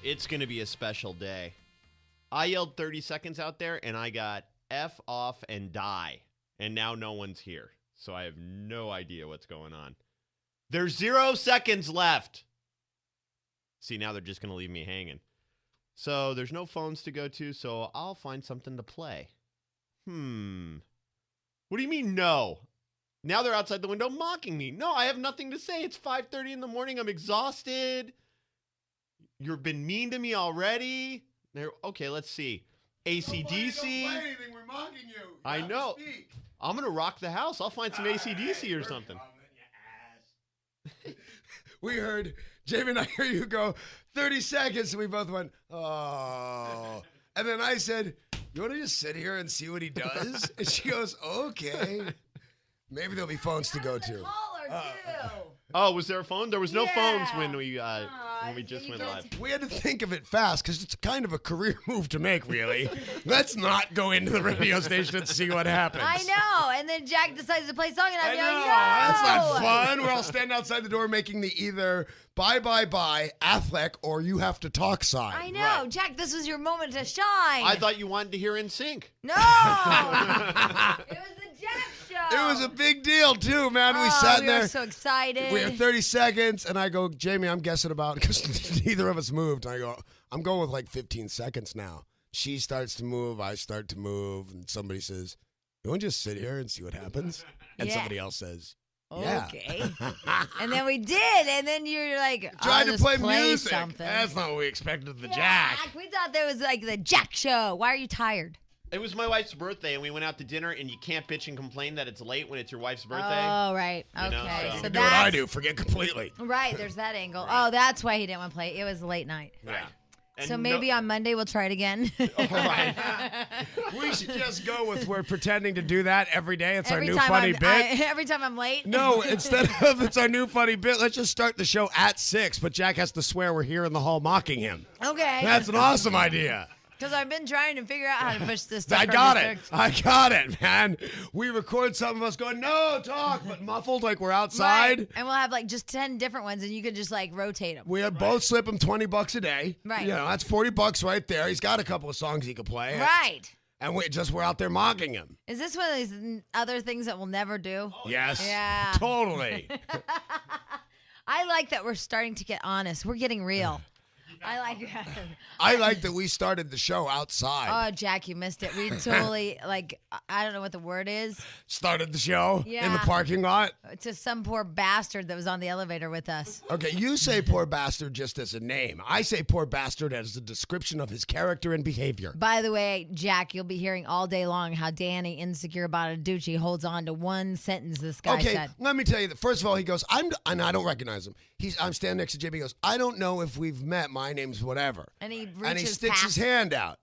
It's going to be a special day. I yelled 30 seconds out there, and I got F off and die. And now no one's here. So I have no idea what's going on. There's 0 seconds left. See, now they're just going to leave me hanging. So there's no phones to go to, so I'll find something to play. What do you mean, no? Now they're outside the window mocking me. No, I have nothing to say. It's 5:30 in the morning. I'm exhausted. You've been mean to me already. Okay, let's see. AC/DC. We're mocking you. I know. I'm going to rock the house. I'll find some AC/DC or something. We heard, Jamie and I hear you go, 30 seconds, and we both went, oh. And then I said, you want to just sit here and see what he does? And she goes, okay. Maybe there'll be phones to go to. Oh, was there a phone? There was no phones when we just went live. We had to think of it fast because it's kind of a career move to make, really. Let's not go into the radio station and see what happens. I know. And then Jack decides to play a song, and I'm like, no. That's not fun. We're all standing outside the door making the either bye, Affleck, or you have to talk sign. I know. Right. Jack, this was your moment to shine. I thought you wanted to hear NSYNC. No. It was the Jack show. It was a big deal, too, man. We we there. were so excited. We had 30 seconds, and I go, Jamie, I'm guessing about, because neither of us moved. I go, I'm going with like 15 seconds now. She starts to move, I start to move, and somebody says, you want to just sit here and see what happens? And somebody else says, yeah. Okay. And then we did, and then you're like, trying to play music. Something. That's not what we expected of the Jack. We thought that was like the Jack show. Why are you tired? It was my wife's birthday, and we went out to dinner, and you can't bitch and complain that it's late when it's your wife's birthday. Oh, right. Okay. You know, so do what I do. Forget completely. Right. There's that angle. Right. Oh, that's why he didn't want to play. It was late night. Right. And so maybe on Monday we'll try it again. Right. We should just go with we're pretending to do that every day. It's every our new funny bit. Every time I'm late. No, instead of it's our new funny bit, let's just start the show at 6, but Jack has to swear we're here in the hall mocking him. Okay. That's an awesome idea. Because I've been trying to figure out how to push this stuff. I got it, man. We record some of us going, no, talk, but muffled like we're outside. Right. And we'll have like just 10 different ones, and you could just like rotate them. We both slip him $20 a day. Right. You know, that's $40 right there. He's got a couple of songs he could play. Right. And we're out there mocking him. Is this one of these other things that we'll never do? Oh, yes. Yeah. Totally. I like that we're starting to get honest. We're getting real. I like that. I like that we started the show outside. Oh, Jack, you missed it. We totally, I don't know what the word is. Started the show in the parking lot? To some poor bastard that was on the elevator with us. Okay, you say poor bastard just as a name. I say poor bastard as a description of his character and behavior. By the way, Jack, you'll be hearing all day long how Danny, insecure about Aducci, holds on to one sentence this guy said. Okay, let me tell you that. First of all, he goes, and I don't recognize him. I'm standing next to Jimmy. He goes, I don't know if we've met. My name's whatever. And he sticks his hand out.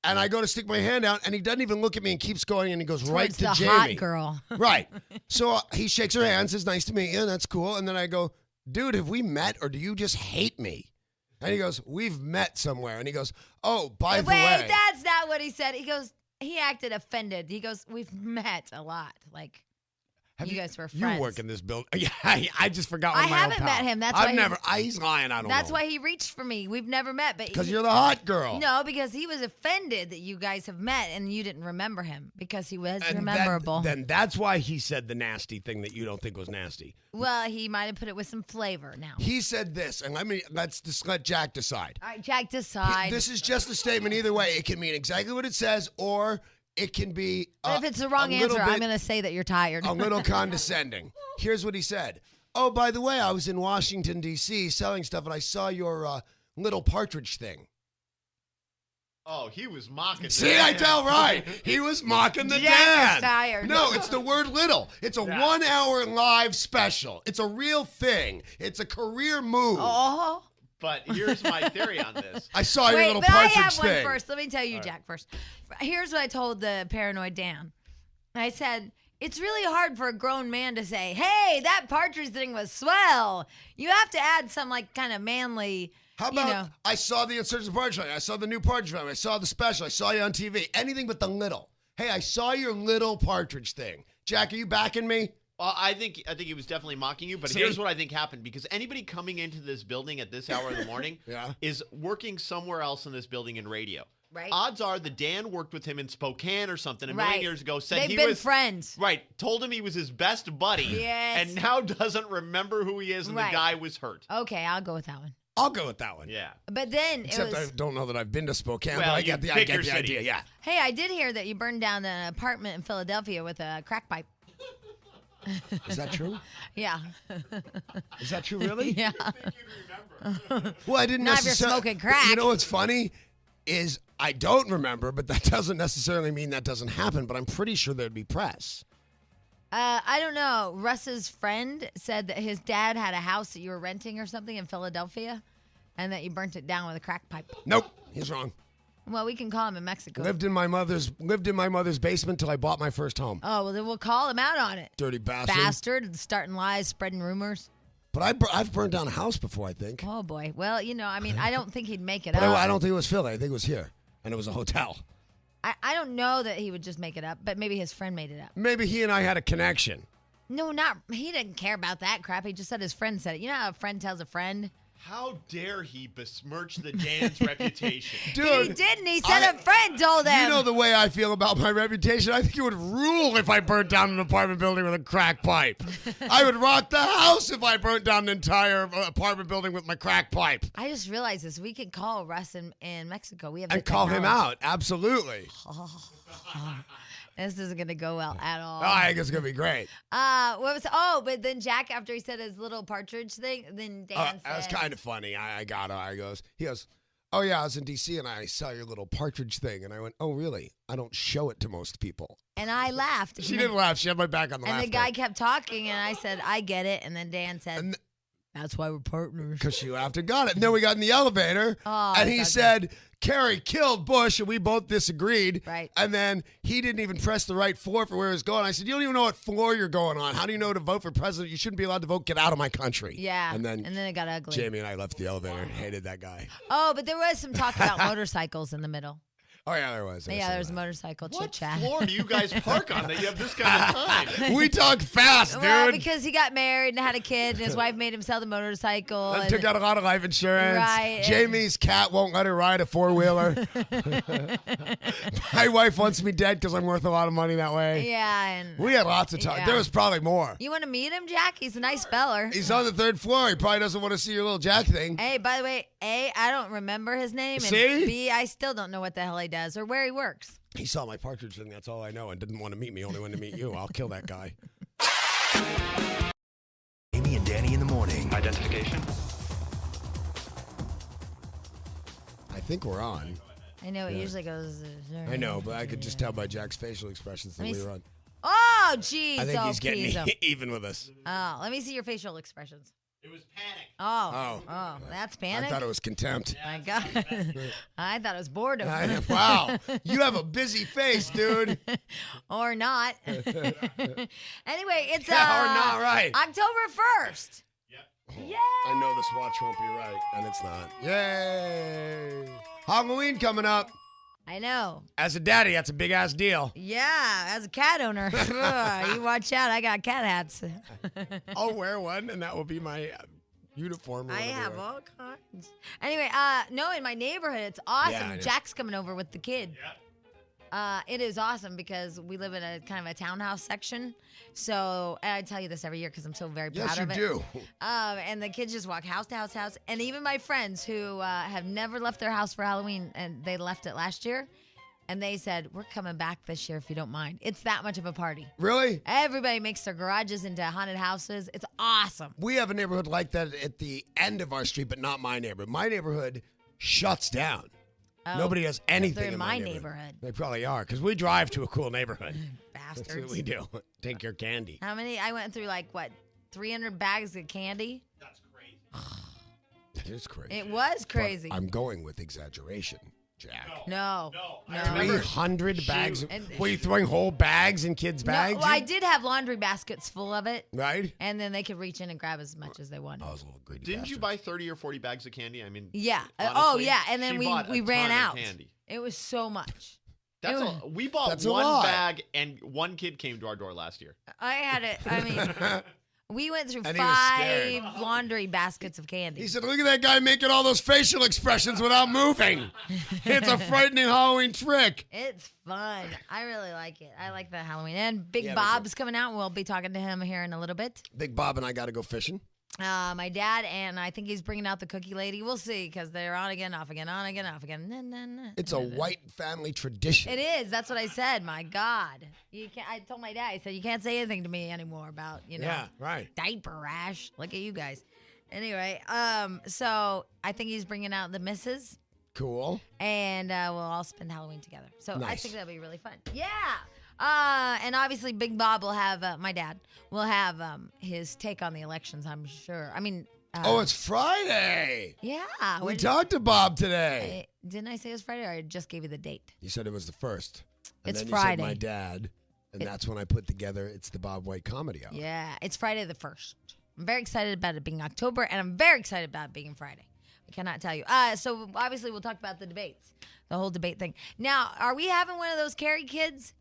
And I go to stick my hand out, and he doesn't even look at me and keeps going, and he goes right to Jamie. Hot girl. Right. So he shakes her hand, says, nice to meet you, and that's cool. And then I go, dude, have we met, or do you just hate me? And he goes, we've met somewhere. And he goes, oh, by the way. Wait, that's not what he said. He goes, he acted offended. He goes, we've met a lot. Like, you guys were friends. You work in this building. Yeah, I just forgot one of my own haven't met him. That's I've why never. He's lying. I don't know. That's why he reached for me. We've never met, but because you're the hot girl. No, because he was offended that you guys have met and you didn't remember him because he was memorable. Then that's why he said the nasty thing that you don't think was nasty. Well, he might have put it with some flavor. Now he said this, and let's just let Jack decide. All right, Jack, decide. This is just a statement. Either way, it can mean exactly what it says, or it can be if it's the wrong answer, I'm going to say that you're tired. A little condescending. Here's what he said. Oh, by the way, I was in Washington, D.C. selling stuff, and I saw your little partridge thing. Oh, he was mocking. See, I tell right. He was mocking the Jack is dad. tired. No, it's the word little. It's a 1 hour live special. It's a real thing. It's a career move. Oh. But here's my theory on this. I saw your little partridge thing. I have one first. Let me tell you, Jack, first. Here's what I told the paranoid Dan. I said, it's really hard for a grown man to say, hey, that partridge thing was swell. You have to add some, kind of manly, How about, I saw the Insurgent Partridge Family. I saw the new Partridge Family. I saw the special. I saw you on TV. Anything but the little. Hey, I saw your little partridge thing. Jack, are you backing me? I think he was definitely mocking you, but See? here's what I think happened, because anybody coming into this building at this hour in the morning Yeah. is working somewhere else in this building in radio. Right. Odds are that Dan worked with him in Spokane or something a Right. million years ago, said They've he been was friends. right, told him he was his best buddy, Yes. and now doesn't remember who he is, and Right. the guy was hurt. Okay, I'll go with that one. I'll go with that one. Yeah. But then Except it was. I don't know that I've been to Spokane, Well, but I you get the pick your city. idea. Yeah. Hey, I did hear that you burned down an apartment in Philadelphia with a crack pipe. Is that true? Yeah. Is that true, really? Yeah. Well, I didn't Not if you're necessarily. smoking crack. You know what's funny is I don't remember, but that doesn't necessarily mean that doesn't happen. But I'm pretty sure there'd be press. I don't know. Russ's friend said that his dad had a house that you were renting or something in Philadelphia, and that you burnt it down with a crack pipe. Nope, he's wrong. Well, we can call him in Mexico. Lived in my mother's basement till I bought my first home. Oh, well, then we'll call him out on it. Dirty bastard. Bastard, starting lies, spreading rumors. But I've burned down a house before, I think. Oh, boy. Well, I mean, I don't think he'd make it But up. I don't think it was Philly. I think it was here, and it was a hotel. I don't know that he would just make it up, but maybe his friend made it up. Maybe he and I had a connection. No, he didn't care about that crap. He just said his friend said it. You know how a friend tells a friend? How dare he besmirch the Dan's reputation? Dude, He didn't. He said a friend told him. You know the way I feel about my reputation. I think it would rule if I burnt down an apartment building with a crack pipe. I would rock the house if I burnt down an entire apartment building with my crack pipe. I just realized this. We could call Russ in Mexico. We have the And call him technology. out. Absolutely. This isn't gonna go well at all. I think it's going to be great. But then Jack, after he said his little partridge thing, then Dan said, That was kind of funny. He goes, oh yeah, I was in D.C. and I saw your little partridge thing. And I went, oh really? I don't show it to most people. and I laughed. She didn't laugh. She had my back on the And laugh. the guy kept talking, and I said, I get it. And then Dan said, And that's why we're partners. because she laughed and got it. And then we got in the elevator, Oh, and I he got said, Kerry killed Bush, and we both disagreed. Right. And then he didn't even press the right floor for where he was going. I said, you don't even know what floor you're going on. How do you know to vote for president? You shouldn't be allowed to vote. Get out of my country. Yeah. And then it got ugly. Jamie and I left the elevator. Hated that guy. Oh, but there was some talk about motorcycles in the middle. Oh, yeah, there was. Yeah, there was a motorcycle chit What chat. floor do you guys park on that you have this kind of time? We talk fast, dude. Well, because he got married and had a kid, and his wife made him sell the motorcycle. And and- took out a lot of life insurance. Right. Jamie's cat won't let her ride a four-wheeler. My wife wants me dead because I'm worth a lot of money that way. yeah, and We had lots of time. Yeah. There was probably more. you want to meet him, Jack? He's a nice feller. He's on the third floor. He probably doesn't want to see your little Jack thing. Hey, by the way, A, I don't remember his name, and See? B, I still don't know what the hell he does or where he works. He saw my partridge thing. That's all I know, and didn't want to meet me. Only wanted to meet you. I'll kill that guy. Amy and Danny in the morning. Identification? I think we're on. I know it usually goes. I know, but I could just tell by Jack's facial expressions that Let me we s- were on. Oh, jeez. I think oh, he's getting please, oh. even with us. Oh, let me see your facial expressions. It was panic. Oh, that's panic. I thought it was contempt. My God, I thought it was boredom. Wow, you have a busy face, dude. or not. anyway, it's Yeah, or not right. October 1st. Yay! I know this watch won't be right, and it's not. Yay! Halloween coming up. I know. As a daddy, that's a big ass deal. Yeah, as a cat owner, you watch out. I got cat hats. I'll wear one, and that will be my uniform. or I whatever. have all kinds. Anyway, no, in my neighborhood, it's awesome. Yeah, I know. Jack's coming over with the kid. It is awesome because we live in a kind of a townhouse section. So and I tell you this every year because I'm so very proud Yes, you of it. do. And the kids just walk house to house to house. And even my friends who have never left their house for Halloween, and they left it last year, and they said, we're coming back this year if you don't mind. It's that much of a party. Really? Everybody makes their garages into haunted houses. It's awesome. We have a neighborhood like that at the end of our street, but not my neighborhood. My neighborhood shuts down. Oh, Nobody does anything they're in my my neighborhood. neighborhood. They probably are, because we drive to a cool neighborhood. That's Bastards. what we do. Take your candy. How many? I went through 300 bags of candy. That's crazy. That is crazy. It was But crazy. I'm going with exaggeration, Jack. No. I remember 300 bags. And- Were you throwing whole bags in kids' No, bags? well, I did have laundry baskets full of it, Right? and then they could reach in and grab as much as they wanted. I was a little greedy. Didn't you bastard. buy 30 or 40 bags of candy? I mean, Yeah. honestly, yeah. And then she we bought a ran ton of out. candy. It was so much. That's It we bought That's a one lot. bag, and one kid came to our door last year. I had it. I mean, we went through And he was 5 laundry baskets of candy. He said, look at that guy making all those facial expressions without moving. It's a frightening Halloween trick. It's fun. I really like it. I like the Halloween. And Big Yeah, me Bob's coming out. We'll be talking to him here in a little bit. Big Bob and I got to go fishing. My dad, and I think he's bringing out the cookie lady. We'll see, because they're on again, off again, on again, off again. Nah, nah, nah. It's a white family tradition. It is. That's what I said. My God. You can't. I told my dad, I said, you can't say anything to me anymore about, Yeah, right. diaper rash. Look at you guys. Anyway, so I think he's bringing out the missus, Cool. and we'll all spend Halloween together. So I Nice. think that'll be really fun. Yeah. And obviously Big Bob will have, my dad will have his take on the elections, I'm sure. I mean, Oh, it's Friday. yeah. We talked to Bob today. Didn't I say it was Friday, or I just gave you the date? You said it was the first. And It's then Friday. You said my dad. And that's when I put together It's the Bob White Comedy Hour. Yeah, it's Friday the 1st. I'm very excited about it being October, and I'm very excited about it being Friday. I cannot tell you. So obviously we'll talk about the debates, the whole debate thing. Now, are we having one of those Carrie kids?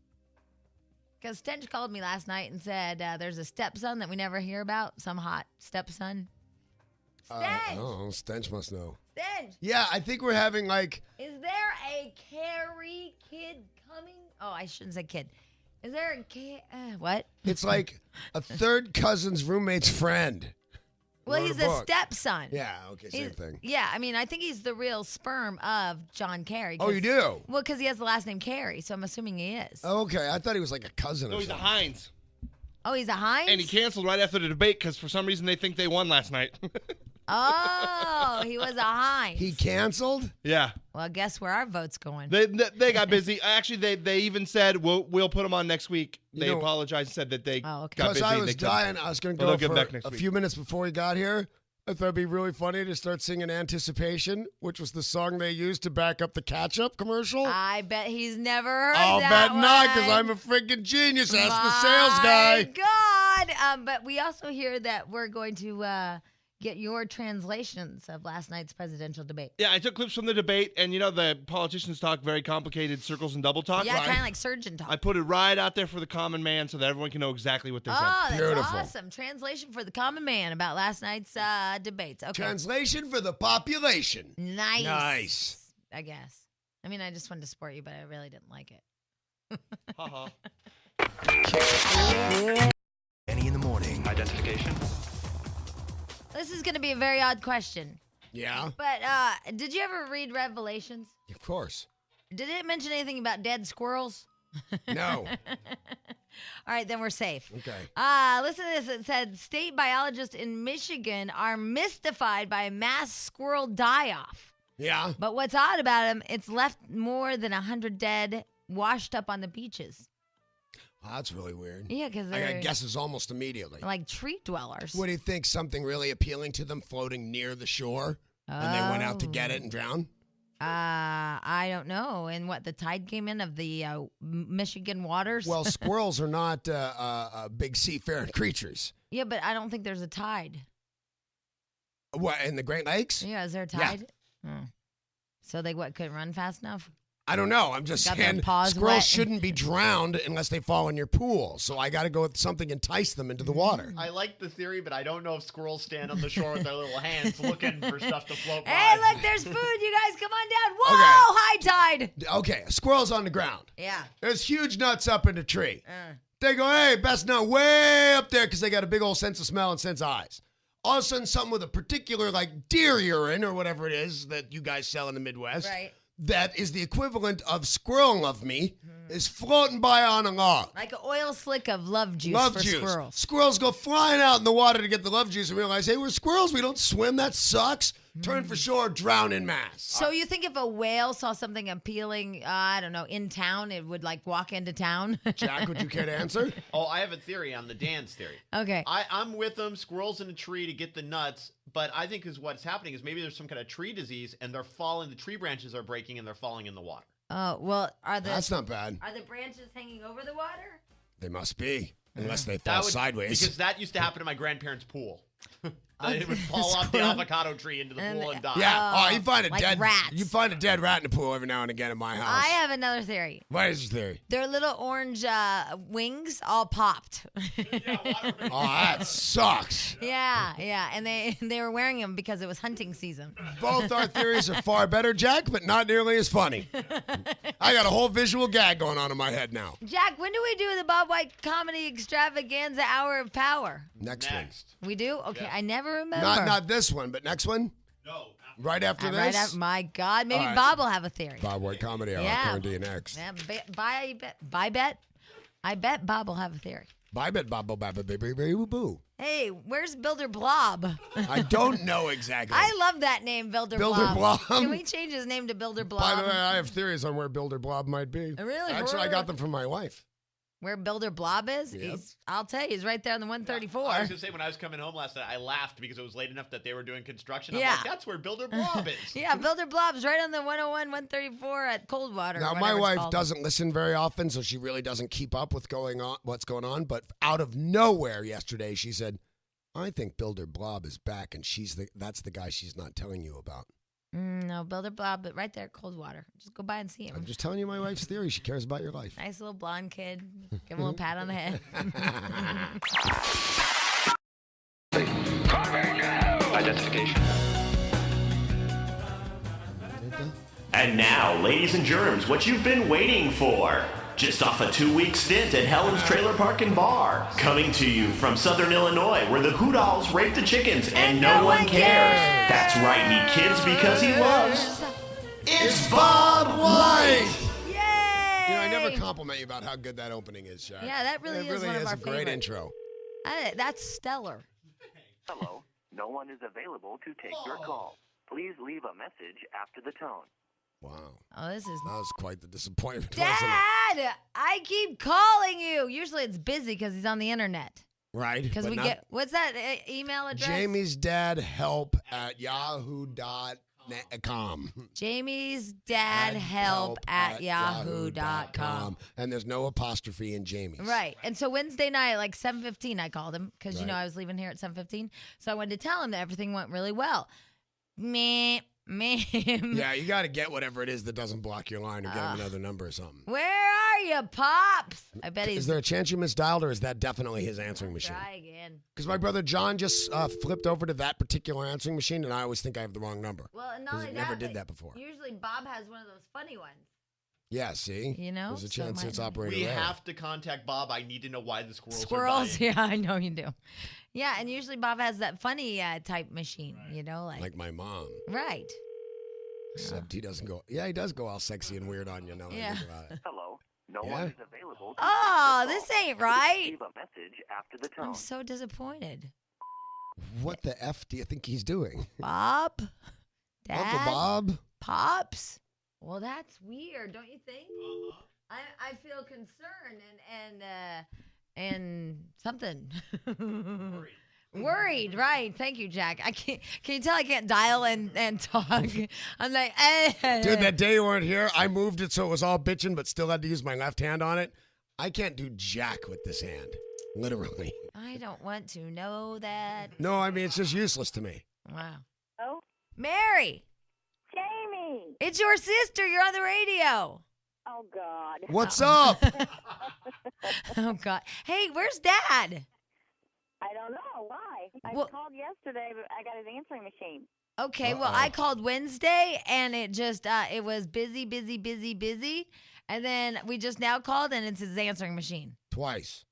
Because Stench called me last night and said there's a stepson that we never hear about, some hot stepson. Stench! Stench must know. Stench! Yeah, I think we're having like, Is there a Carrie kid coming? Oh, I shouldn't say kid. Is there a what? it's like a third cousin's roommate's friend. Well, Wrote he's a a book. stepson. Yeah, okay, same He's- thing. Yeah, I mean, I think he's the real sperm of John Kerry. Oh, you do? Well, because he has the last name Carey, so I'm assuming he is. Okay, I thought he was like a cousin No, or he's a something. Heinz. Oh, he's a Heinz? And he canceled right after the debate because for some reason they think they won last night. Oh, he was a Heinz. He canceled? yeah. Well, guess where our vote's going? They got busy. Actually, they even said we'll put them on next week. They You know- apologized and said that they Oh, okay. got Because busy. I and was they couldn't. dying. I was going to Well, go they'll for get back next a week. few minutes before he got here. I thought it'd be really funny to start singing Anticipation, which was the song they used to back up the catch-up commercial. I bet he's never heard I'll that bet not, because one. I'm a freaking genius. Ask the sales guy. My God. But we also hear that we're going to get your translations of last night's presidential debate. Yeah, I took clips from the debate, and the politicians talk very complicated circles and double talk. Yeah, Right. kind of like surgeon talk. I put it right out there for the common man so that everyone can know exactly what they Oh, said. that's Beautiful. awesome. Translation for the common man about last night's debates. Okay. Translation for the population. Nice. Nice. I guess. I mean, I just wanted to support you, but I really didn't like it. Ha-ha. Danny in the morning. Identification. This is going to be a very odd question. Yeah, But did you ever read Revelations? of course. Did it mention anything about dead squirrels? No. All right, then we're safe. Okay. Listen to this. It said state biologists in Michigan are mystified by a mass squirrel die-off. Yeah. But what's odd about them, it's left more than 100 dead washed up on the beaches. Well, that's really weird. Yeah, because I they're got guesses almost immediately. like tree dwellers. What do you think? Something really appealing to them floating near the shore? And they went out to get it and drowned? I don't know. And what, the tide came in of the Michigan waters? Well, squirrels are not big seafaring creatures. yeah, but I don't think there's a tide. What, in the Great Lakes? Yeah, is there a Yeah. tide? Oh. So they couldn't run fast enough? I don't know. I'm just Got their saying paws squirrels wet. shouldn't be drowned unless they fall in your pool. So I got to go with something entice them into the water. I like the theory, but I don't know if squirrels stand on the shore with their little hands looking for stuff to float by. Hey, look, there's food. You guys come on down. Whoa, Okay. high tide. Okay, a squirrel's on the ground. Yeah. There's huge nuts up in the tree. They go, hey, best nut way up there because they got a big old sense of smell and sense of eyes. All of a sudden, something with a particular, like deer urine or whatever it is that you guys sell in the Midwest, Right. that is the equivalent of squirrel love me, is floating by on a log. Like an oil slick of love juice Love for juice. squirrels. Squirrels go flying out in the water to get the love juice and realize, hey, we're squirrels. We don't swim. That sucks. Turn for shore, drown in mass. So you think if a whale saw something appealing, I don't know, in town, it would like walk into town? Jack, would you care to answer? Oh, I have a theory on the Dan's theory. Okay. I'm with them, squirrels in a tree to get the nuts, but I think is what's happening is maybe there's some kind of tree disease and they're falling, the tree branches are breaking and they're falling in the water. Oh, well, That's not bad. are the branches hanging over the water? They must be, unless they That fall would- sideways. Because that used to happen to my grandparents' pool. Then it would fall off the avocado tree into the pool and die. Yeah. Oh, you find a like dead rats. You find a dead rat in the pool every now and again in my house. I have another theory. What is your theory? Their little orange wings all popped. Oh, that sucks. Yeah, and they were wearing them because it was hunting season. Both our theories are far better, Jack, but not nearly as funny. I got a whole visual gag going on in my head now. Jack, when do we do the Bob White Comedy Extravaganza Hour of Power? Next one. We do? Okay, Yeah. I never remember. Not this one, but next one? No. Right after this? Right after, my God, maybe All right. Bob will have a theory. Bob White Comedy Hour Yeah. coming to you next. Yeah, I bet Bob will have a theory. Bye, bet, Bob, baby, boo. Hey, where's Builder Blob? I don't know exactly. I love that name, Builder Builder Blob. Can we change his name to Builder Blob? By the way, I have theories on where Builder Blob might be. Really? Actually, I got them from my wife. Where Builder Blob is? Yep. I'll tell you, he's right there on the 134. I was going to say, when I was coming home last night, I laughed because it was late enough that they were doing construction. I'm Yeah. like, that's where Builder Blob is. Yeah, Builder Blob's right on the 101, 134 at Coldwater. Now, or my whatever it's wife called. doesn't listen very often, so she really doesn't keep up with what's going on. But out of nowhere yesterday, she said, I think Builder Blob is back, and that's the guy she's not telling you about. No, Builder Blob, but right there at Coldwater. Just go by and see him. I'm just telling you my wife's theory. She cares about your life. Nice little blonde kid. Give him a little pat on the head. Identification. And now, ladies and germs, what you've been waiting for. Just off a 2-week stint at Helen's Trailer Park and Bar. Coming to you from Southern Illinois, where the Hoodolls rape the chickens and no one cares. That's right, he kids because he loves. It's Bob White! Yay! I never compliment you about how good that opening is, Shaq. Yeah, that really is one of our a great favorite. intro. That's stellar. Hello, no one is available to take your call. Please leave a message after the tone. Wow. Oh, this is... That was quite the disappointment, wasn't it? Dad, I keep calling you. Usually it's busy because he's on the internet. Right. Because but we not- get... What's that email address? Jamie's dad help at yahoo.com. Jamie's dad help at yahoo.com. And there's no apostrophe in Jamie's. Right. And so Wednesday night, like 7:15, I called him because, you know, I was leaving here at 7:15. So I wanted to tell him that everything went really well. Meh. Yeah, you got to get whatever it is that doesn't block your line or get him another number or something. Where are you, Pops? I bet he's... Is there a chance you misdialed, or is that definitely his answering machine? Try again. Because my brother John just flipped over to that particular answering machine, and I always think I have the wrong number. Well, and not 'Cause only it never that, did but that before. Usually Bob has one of those funny ones. Yeah, see? You know? There's a So it chance might it's not- operating We there. have to contact Bob. I need to know why the squirrels Squirrels? are dying. Yeah, I know you do. Yeah, and usually Bob has that funny type machine, you know? Like my mom. Right. Except he doesn't go. Yeah, he does go all sexy and weird on you now that I think about it. Hello, no Yeah? one is available to Oh, take your this call. ain't Please right. leave a message after the tone. I'm so disappointed. What the F do you think he's doing? Bob? Dad? Uncle Bob? Pops? Well, that's weird, don't you think? I feel concerned and something. Worried, right? Thank you, Jack. I can't. Can you tell I can't dial and talk? I'm like, Dude, that day you weren't here, I moved it so it was all bitching, but still had to use my left hand on it. I can't do jack with this hand. Literally. I don't want to know that. No, I mean, it's just useless to me. Wow. Oh, Mary, Jamie. it's your sister. You're on the radio. Oh, God. What's up? Oh God. Hey, where's Dad? I don't know. Why? I Well- called yesterday, but I got his answering machine. Okay, well, I called Wednesday and it just it was busy, and then we just now called and it's his answering machine. Twice.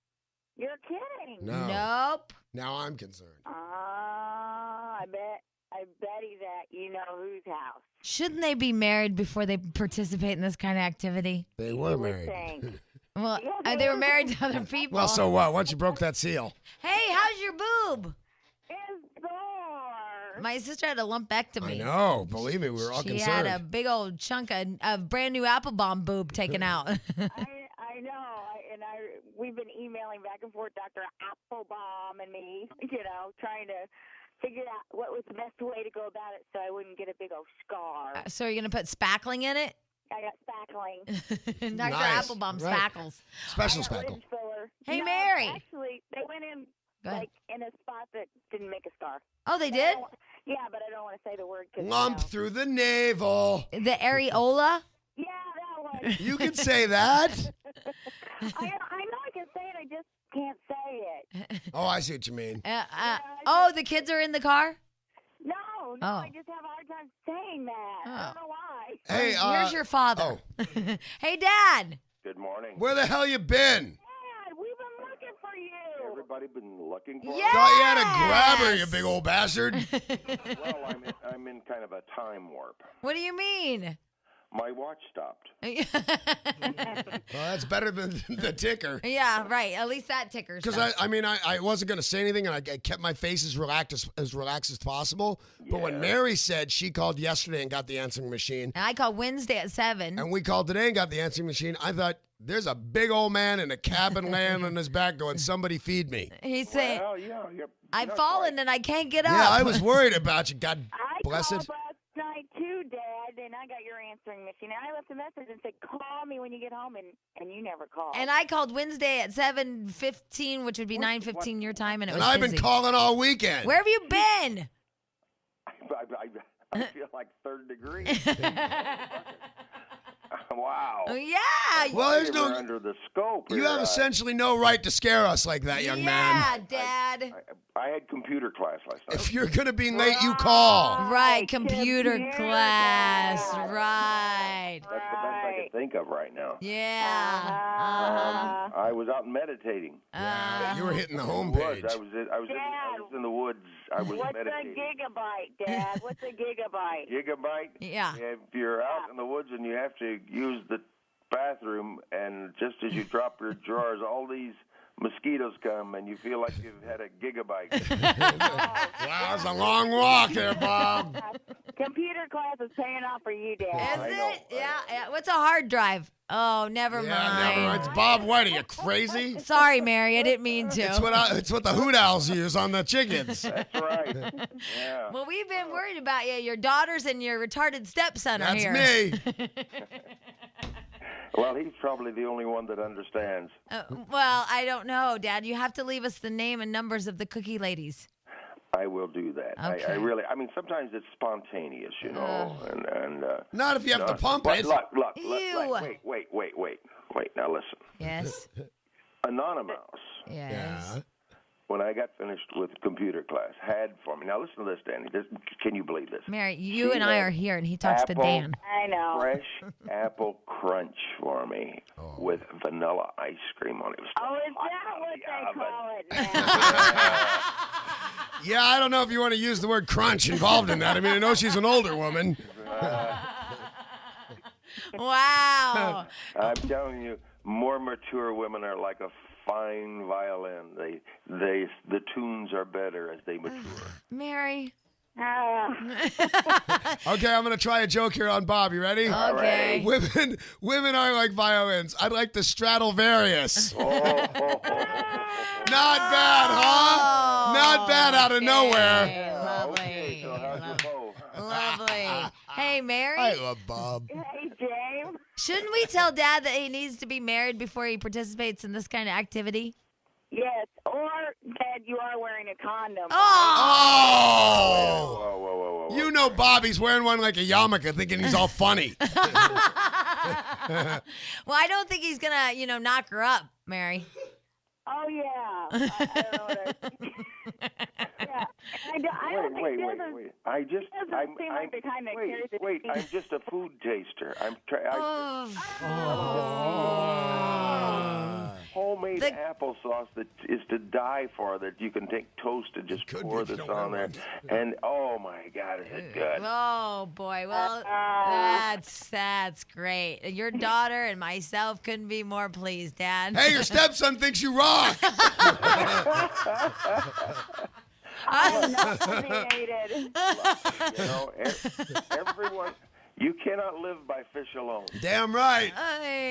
You're kidding. No. Nope. Now I'm concerned. I bet he's at you know whose house. Shouldn't they be married before they participate in this kind of activity? They were You would married. think. Well, Yeah, they were married to other people. Well, so what? Once you broke that seal. Hey, how's your boob? It's sore. My sister had a lumpectomy. I know. Believe me, we were all She concerned. had a big old chunk of brand new Applebaum boob taken out. I know. We've been emailing back and forth, Dr. Applebaum and me, trying to figure out what was the best way to go about it so I wouldn't get a big old scar. So you're gonna put spackling in it? I got spackling. Dr. Nice. Applebaum Right. spackles. Special I got spackle. ridge filler. Hey, No, Mary. Actually, they went in Go ahead. like in a spot that didn't make a scar. Oh, they I did? don't- Yeah, but I don't want to say the word. 'Cause, Lump through the navel. The areola? Yeah, that one. You can say that. I know I can say it. I just can't say it. Oh, I see what you mean. Oh, the kids are in the car? No, Oh. I just have a hard time saying that. I don't know why. Hey, Here's your father. Hey, Dad. Good morning. where the hell you been? Dad, we've been looking for you. Everybody been looking for Yeah. Thought you had to grab her, you big old bastard. me? Well, I'm in kind of a time warp. What do you mean? My watch stopped. Well, that's better than the ticker. Yeah, right. At least that ticker. Because I wasn't going to say anything, and I kept my face as relaxed as possible. But when Yeah. Mary said she called yesterday and got the answering machine, And I called Wednesday at 7. and we called today and got the answering machine, I thought, there's a big old man in a cabin laying on his back going, somebody feed me. He said, Well, yeah, you're I've not fallen quite. and I can't get up. Yeah, I was worried about you. God I bless called it. last night too, Dad, and I got your answering machine. And I left a message and said, "Call me when you get home," and you never called. And I called Wednesday at 7:15, which would be What- 9:15 your time, and it And was I've busy. been calling all weekend. Where have you been? I feel like third degree. Wow. Yeah. Well, there's You no. were under the scope. You here. have essentially no right to scare us like that, young man. Yeah, Dad. I had computer class last night. If you're gonna be late, you call. Right, computer computer class. class. Right. That's the best I can think of right now. Yeah. I was out meditating. You were hitting the In the woods. homepage. I was in the woods. I was What's meditating. a gigabyte, Dad? What's a gigabyte? Gigabyte. Yeah. If you're out in the woods and you have to use the bathroom, and just as you drop your drawers, all these mosquitoes come, and you feel like you've had a gigabyte. Wow, it's a long walk there, Bob. Computer class is paying off for you, Is Dad. I know, it? Yeah. What's a hard drive? Oh, never Yeah, mind. never mind. It's Bob White. Are you crazy? Sorry, Mary. I didn't mean to. It's what the hoot owls use on the chickens. That's right. Yeah. Well, we've been worried about you. Your daughters and your retarded stepson are That's here. me. Well, he's probably the only one that understands. Well, I don't know, Dad. You have to leave us the name and numbers of the cookie ladies. I will do that. Okay. I really. I mean, sometimes it's spontaneous, you know, and Not if you have to pump but it. Look, Ew. wait. Now listen, Yes. Anonymous. Yes. Yeah. When I got finished with computer class, had for me. Now listen to this, Danny. Can you believe this? Mary, you She and I had are here, and he talks to apple- Dan. I know. Fresh apple crunch for me with vanilla ice cream on it. It was Oh, is hot that out what of the they oven. call it now? Yeah, I don't know if you want to use the word crunch involved in that. I mean, I know she's an older woman. Wow. I'm telling you, more mature women are like a fine violin. The tunes are better as they mature. Mary. Okay, I'm gonna try a joke here on Bob. You ready? Okay. Women are like violins. I'd like the Stradivarius. Not bad, huh? Not bad out of nowhere. Lovely. So how's your bow? Lovely. Hey, Mary. I love Bob. Hey, James. Shouldn't we tell Dad that he needs to be married before he participates in this kind of activity? Yes, or Dad, you are wearing a condom. Oh! Oh! You know Bobby's wearing one like a yarmulke, thinking he's all funny. Well, I don't think he's gonna, knock her up, Mary. Oh yeah. I don't know what yeah. I don't think Wait. doesn't seem like the kind that carries a Wait, disease. I'm just a food taster. Homemade applesauce that is to die for, that you can take toast and just pour this on there. And oh my God, is it good? Oh boy, well that's great. Your daughter and myself couldn't be more pleased, Dad. Hey, your stepson thinks you rock. I'm nauseated. You know, everyone. You cannot live by fish alone. Damn right.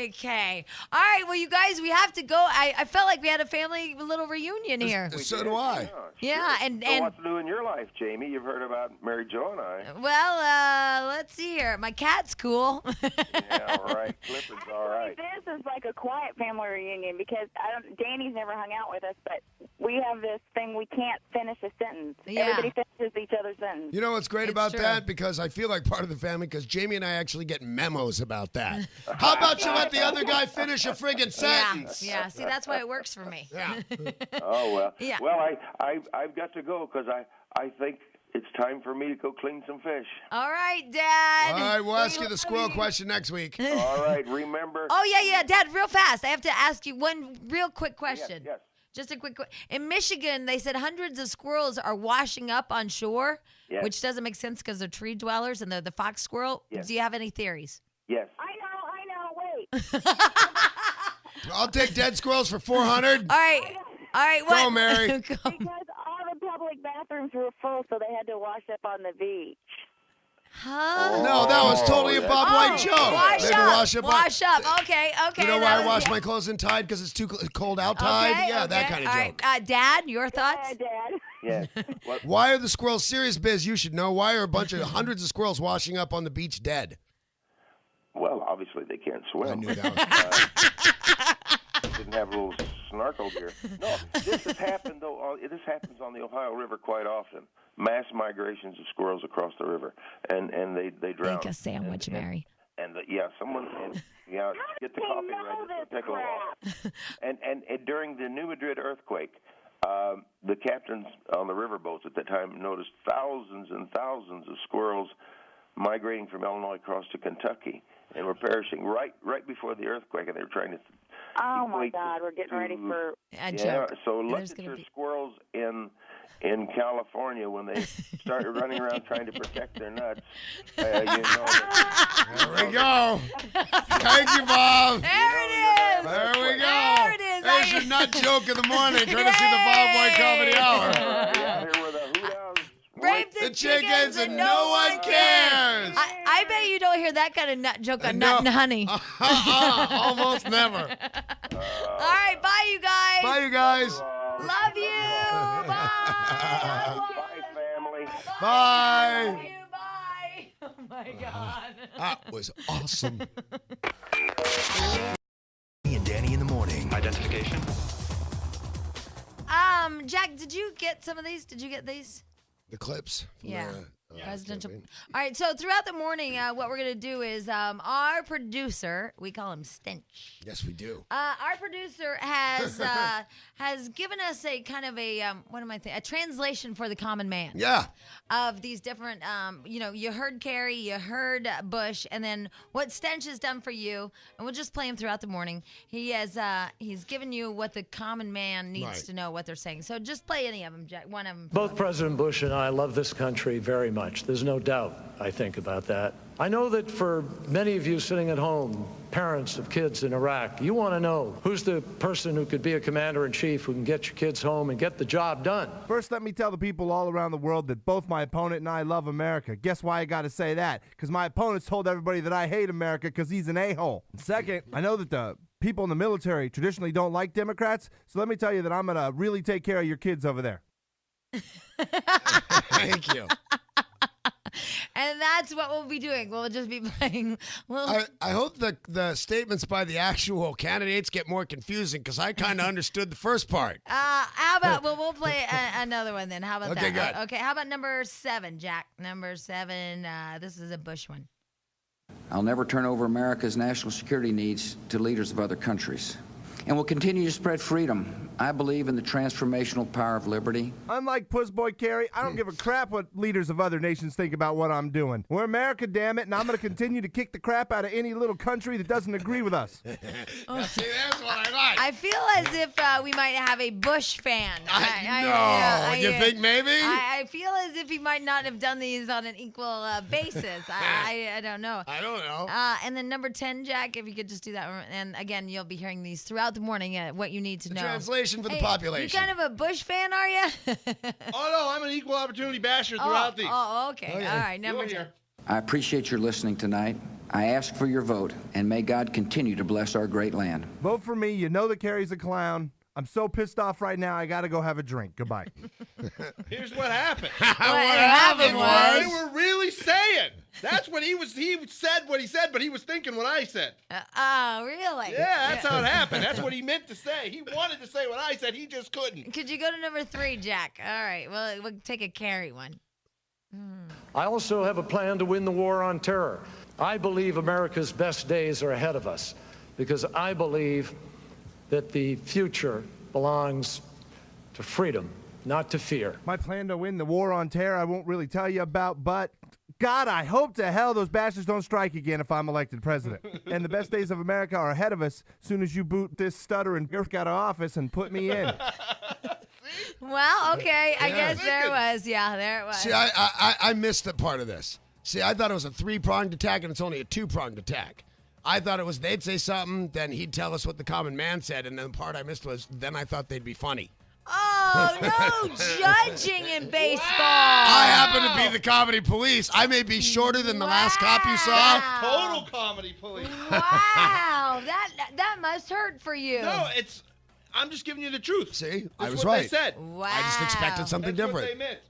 Okay. All right. Well, you guys, we have to go. I felt like we had a family little reunion here. So do I. Yeah, and So what to do in your life, Jamie? You've heard about Mary Jo and I. well, let's see here. My cat's cool. Yeah, all right. Clifford's all right. This is like a quiet family reunion because Danny's never hung out with us, but we have this thing we can't finish a sentence. Yeah. Everybody finishes each other's sentence. You know what's great It's about true. that? Because I feel like part of the family, because Jamie and I actually get memos about that. How about you let the other guy finish a friggin' sentence? Yeah. See, that's why it works for me. Yeah. Oh, well. Yeah. Well, I've got to go because I think it's time for me to go clean some fish. All right, Dad. All right, we'll ask you the squirrel question next week. All right, remember? Oh, yeah, Dad, real fast. I have to ask you one real quick question. Yes. Just a quick in Michigan, they said hundreds of squirrels are washing up on shore, Yes. which doesn't make sense because they're tree dwellers and they're the fox squirrel. Yes. Do you have any theories? Yes. I know, wait. I'll take dead squirrels for 400. All right. What? Go, Mary. Go. Because all the public bathrooms were full, so they had to wash up on the beach. Huh? No, that was totally a Bob White joke. Wash They had to up. wash up. Okay. You know why that I was- wash my clothes in Tide? Because it's too cold out Tide? Okay, Yeah, that okay. kind of All joke. right. Dad, your thoughts? Yeah, Dad. Yes. What? Why are the squirrels serious biz? You should know. Why are a bunch of hundreds of squirrels washing up on the beach dead? Well, obviously they can't swim. I knew that was Didn't have a little snorkel gear. No, this has happened though. This happens on the Ohio River quite often. Mass migrations of squirrels across the river, and they drown. Make a sandwich, Mary. And someone get the coffee ready. Just take a little while. And during the New Madrid earthquake, the captains on the riverboats at that time noticed thousands and thousands of squirrels migrating from Illinois across to Kentucky and were perishing right before the earthquake, and they were trying to. Oh my God, we're getting ready for. A joke. So look There's at gonna your be- squirrels in California when they started running around trying to protect their nuts. There we go. Thank you, Bob. There it is. There we go. There it is. There's your nut joke of the morning, courtesy of the Bob White Comedy Hour. Here were the Hoot Owls. Rape the chickens and no one cares. I bet you don't hear that kind of nut joke on Nut and Honey. Almost never. All right, bye, you guys. Bye, you guys. Love you. Bye. Bye, family. Bye. Love you. Bye. Oh my God. That was awesome. And Danny in the morning. Identification. Jack, did you get some of these? Did you get these? The clips. From Yeah. the, Presidential. campaign. All right, so throughout the morning, what we're going to do is our producer, we call him Stench. Yes, we do. Our producer has given us a kind of a a translation for the common man. Yeah. Of these different, you heard Kerry, you heard Bush, and then what Stench has done for you, and we'll just play him throughout the morning. He's given you what the common man needs Right. to know what they're saying. So just play any of them, Jack. One of them. Both President Bush and I love this country very much. There's no doubt, I think, about that. I know that for many of you sitting at home, parents of kids in Iraq, you want to know who's the person who could be a commander-in-chief who can get your kids home and get the job done. First, let me tell the people all around the world that both my opponent and I love America. Guess why I got to say that? Because my opponent's told everybody that I hate America because he's an a-hole. Second, I know that the people in the military traditionally don't like Democrats, so let me tell you that I'm going to really take care of your kids over there. Thank you. And that's what we'll be doing. We'll just be playing. I hope the statements by the actual candidates get more confusing because I kind of understood the first part. How about we'll play another one then? How about Okay, that? good. Okay, how about number 7, Jack? Number 7. This is a Bush one. I'll never turn over America's national security needs to leaders of other countries. And will continue to spread freedom. I believe in the transformational power of liberty. Unlike Puss Boy Kerry, I don't give a crap what leaders of other nations think about what I'm doing. We're America, damn it, and I'm going to continue to kick the crap out of any little country that doesn't agree with us. See, that's what I like. I feel as if we might have a Bush fan. You think maybe? I feel as if he might not have done these on an equal basis. I don't know. I don't know. And then number 10, Jack, if you could just do that one. And again, you'll be hearing these throughout the morning, what you need to know. Translation for the Hey, population. You kind of a Bush fan, are you? Oh, no, I'm an equal opportunity basher throughout these. Oh, okay. All right, number 10. I appreciate your listening tonight. I ask for your vote, and may God continue to bless our great land. Vote for me. You know that Kerry's a clown. I'm so pissed off right now, I got to go have a drink. Goodbye. Here's what happened. What happened was They were really saying. That's what he said what he said, but he was thinking what I said. Oh, really? Yeah, that's how it happened. That's what he meant to say. He wanted to say what I said. He just couldn't. Could you go to number 3, Jack? All right. Well, we'll take a Carrie one. I also have a plan to win the war on terror. I believe America's best days are ahead of us because I believe that the future belongs to freedom, not to fear. My plan to win the war on terror I won't really tell you about, but God, I hope to hell those bastards don't strike again if I'm elected president. And the best days of America are ahead of us soon as you boot this stuttering jerk out of office and put me in. Well, okay. I guess there it was. Yeah, there it was. See, I missed the part of this. See, I thought it was a 3-pronged attack, and it's only a 2-pronged attack. I thought it was they'd say something, then he'd tell us what the common man said, and then the part I missed was then I thought they'd be funny. Oh, no judging in baseball. I happen to be the comedy police. I may be shorter than the last cop you saw. Total comedy police. Wow, that must hurt for you. No, I'm just giving you the truth. See, That's I was what right. They said. Wow. I just expected something That's different. What they meant.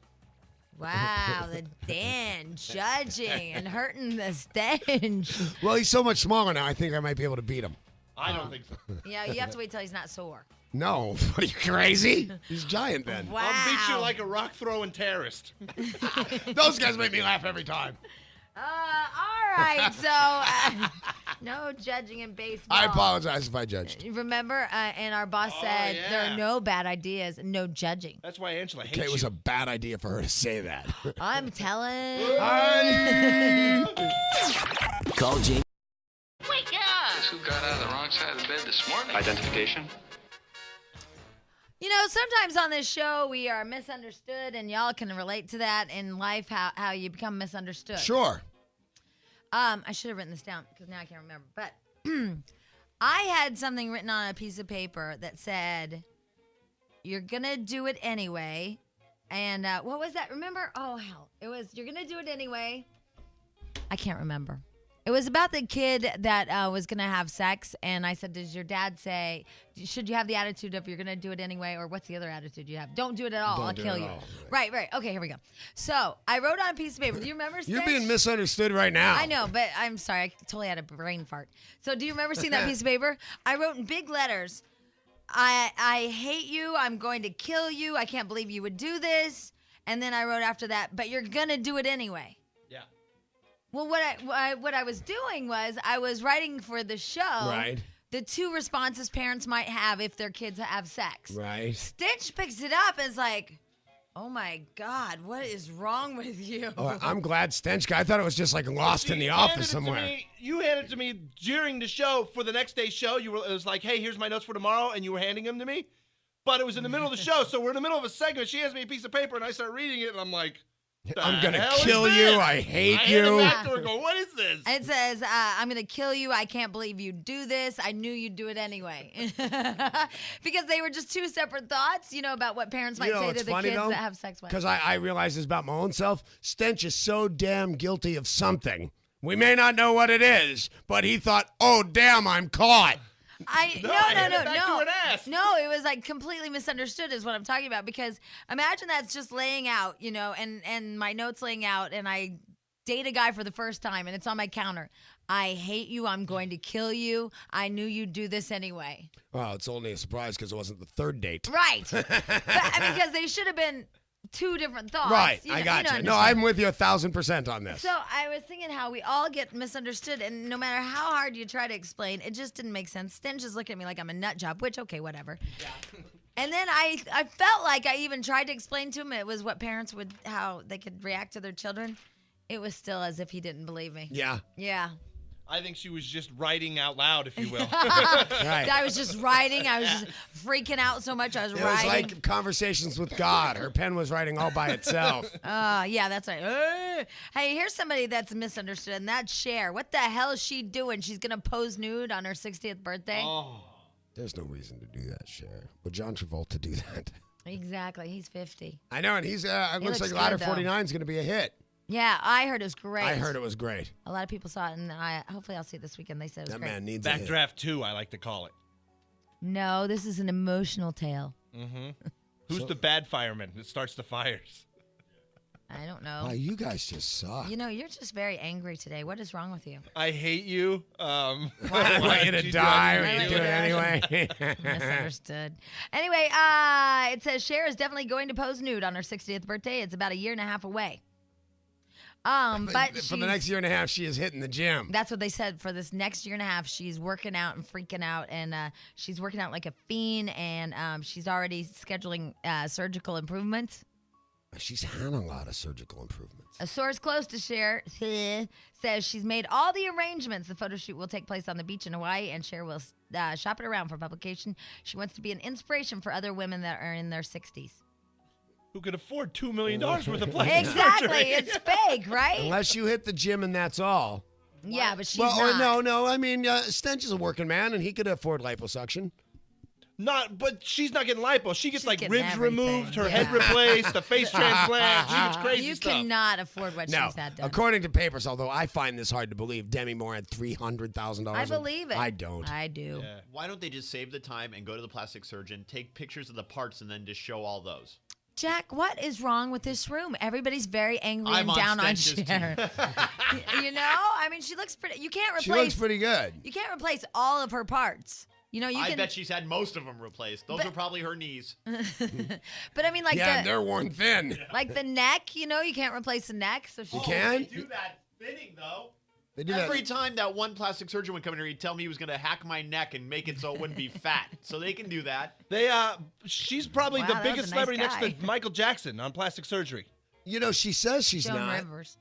Wow, the Dan judging and hurting the stench. Well, he's so much smaller now, I think I might be able to beat him. I don't think so. Yeah, you have to wait till he's not sore. No, what are you crazy? He's giant then. Wow. I'll beat you like a rock-throwing terrorist. Those guys make me laugh every time. All right, so no judging in baseball. I apologize if I judged. Remember, and our boss said there are no bad ideas, no judging. That's why Angela hates Okay, it was you. a bad idea for her to say that. I'm telling. Call Jamie. Wake up! Who got out of the wrong side of the bed this morning? Identification. You know, sometimes on this show we are misunderstood, and y'all can relate to that in life, how you become misunderstood. Sure. I should have written this down because now I can't remember. But I had something written on a piece of paper that said, "You're gonna do it anyway." And what was that? Remember? Oh hell, it was "You're gonna do it anyway." I can't remember. It was about the kid that was going to have sex, and I said, does your dad say, should you have the attitude of you're going to do it anyway, or what's the other attitude you have? Don't do it at all. I'll kill you. Right. Okay, here we go. So I wrote on a piece of paper. Do you remember, You're being misunderstood right now. I know, but I'm sorry. I totally had a brain fart. So do you remember seeing that piece of paper? I wrote in big letters, I hate you. I'm going to kill you. I can't believe you would do this. And then I wrote after that, but you're going to do it anyway. Well, what I was doing was I was writing for the show the 2 responses parents might have if their kids have sex. Right. Stitch picks it up and is like, oh, my God, what is wrong with you? Oh, I'm glad Stench guy. I thought it was just like lost in the office somewhere. You handed it to me during the show for the next day's show. It was like, hey, here's my notes for tomorrow, and you were handing them to me. But it was in the middle of the show, so we're in the middle of a segment. She hands me a piece of paper, and I start reading it, and I'm like, I'm going to kill you. I hate you. I go, what is this? It says, I'm going to kill you. I can't believe you do this. I knew you'd do it anyway. Because they were just 2 separate thoughts, about what parents might say to the kids that have sex with. Because I realize this about my own self. Stench is so damn guilty of something. We may not know what it is, but he thought, oh, damn, I'm caught. No, it was like completely misunderstood is what I'm talking about, because imagine that's just laying out, and my notes laying out, and I date a guy for the first time and it's on my counter. I hate you. I'm going to kill you. I knew you'd do this anyway. Well, it's only a surprise because it wasn't the 3rd date. Right. Because they should have been 2 different thoughts. Right. I got you. No, I'm with you 1,000% on this. So I was thinking how we all get misunderstood, and no matter how hard you try to explain, it just didn't make sense. Sten just looked at me like I'm a nut job, which, okay, whatever. Yeah. And then I felt like I even tried to explain to him it was what parents would, how they could react to their children. It was still as if he didn't believe me. Yeah. Yeah. I think she was just writing out loud, if you will. Right. I was just writing. I was just freaking out so much. I was writing. It was like conversations with God. Her pen was writing all by itself. Yeah, that's right. Hey, here's somebody that's misunderstood, and that's Cher. What the hell is she doing? She's going to pose nude on her 60th birthday? Oh. There's no reason to do that, Cher. Would John Travolta do that? Exactly. He's 50. I know, and he's looks like Ladder 49 is going to be a hit. Yeah, I heard it was great. I heard it was great. A lot of people saw it, and hopefully I'll see it this weekend. They said it was That great. man needs a hit. Backdraft 2, I like to call it. No, this is an emotional tale. Mm-hmm. Who's the bad fireman that starts the fires? I don't know. Wow, you guys just suck. You know, you're just very angry today. What is wrong with you? I hate you. I want you to die, but you do it anyway. Misunderstood. Anyway, it says Cher is definitely going to pose nude on her 60th birthday. It's about a year and a half away. But for the next year and a half, she is hitting the gym. That's what they said. For this next year and a half, she's working out and freaking out, and she's working out like a fiend, and she's already scheduling surgical improvements. She's had a lot of surgical improvements. A source close to Cher says she's made all the arrangements. The photo shoot will take place on the beach in Hawaii, and Cher will shop it around for publication. She wants to be an inspiration for other women that are in their 60s. Who could afford $2 million worth of plastic Exactly. surgery? It's fake, right? Unless you hit the gym and that's all. Yeah, but she's Or not. no. I mean, Stench is a working man, and he could afford liposuction. But she's not getting lipo. She gets like getting ribs everything. removed, her Yeah. head replaced, a face transplant. She gets crazy You stuff. cannot afford what No, she's had done. according to papers, although I find this hard to believe, Demi Moore had $300,000. I believe it. I don't. I do. Yeah. Why don't they just save the time and go to the plastic surgeon, take pictures of the parts, and then just show all those? Jack, what is wrong with this room? Everybody's very angry I'm and down on Stench's Cher. You know? I mean, she looks pretty. You can't replace. She looks pretty good. You can't replace all of her parts. You know, you I can. bet she's had most of them replaced. Those are probably her knees. But I mean, like Yeah, the they're worn thin. like the neck. You know, you can't replace the neck. So she You can? They do that thinning, though. They do Every that. time that one plastic surgeon would come in here, he'd tell me he was going to hack my neck and make it so it wouldn't be fat. So they can do that. She's probably Wow, the that was biggest a nice celebrity next guy. to Michael Jackson on plastic surgery. You know, she says she's Joan not. Rivers.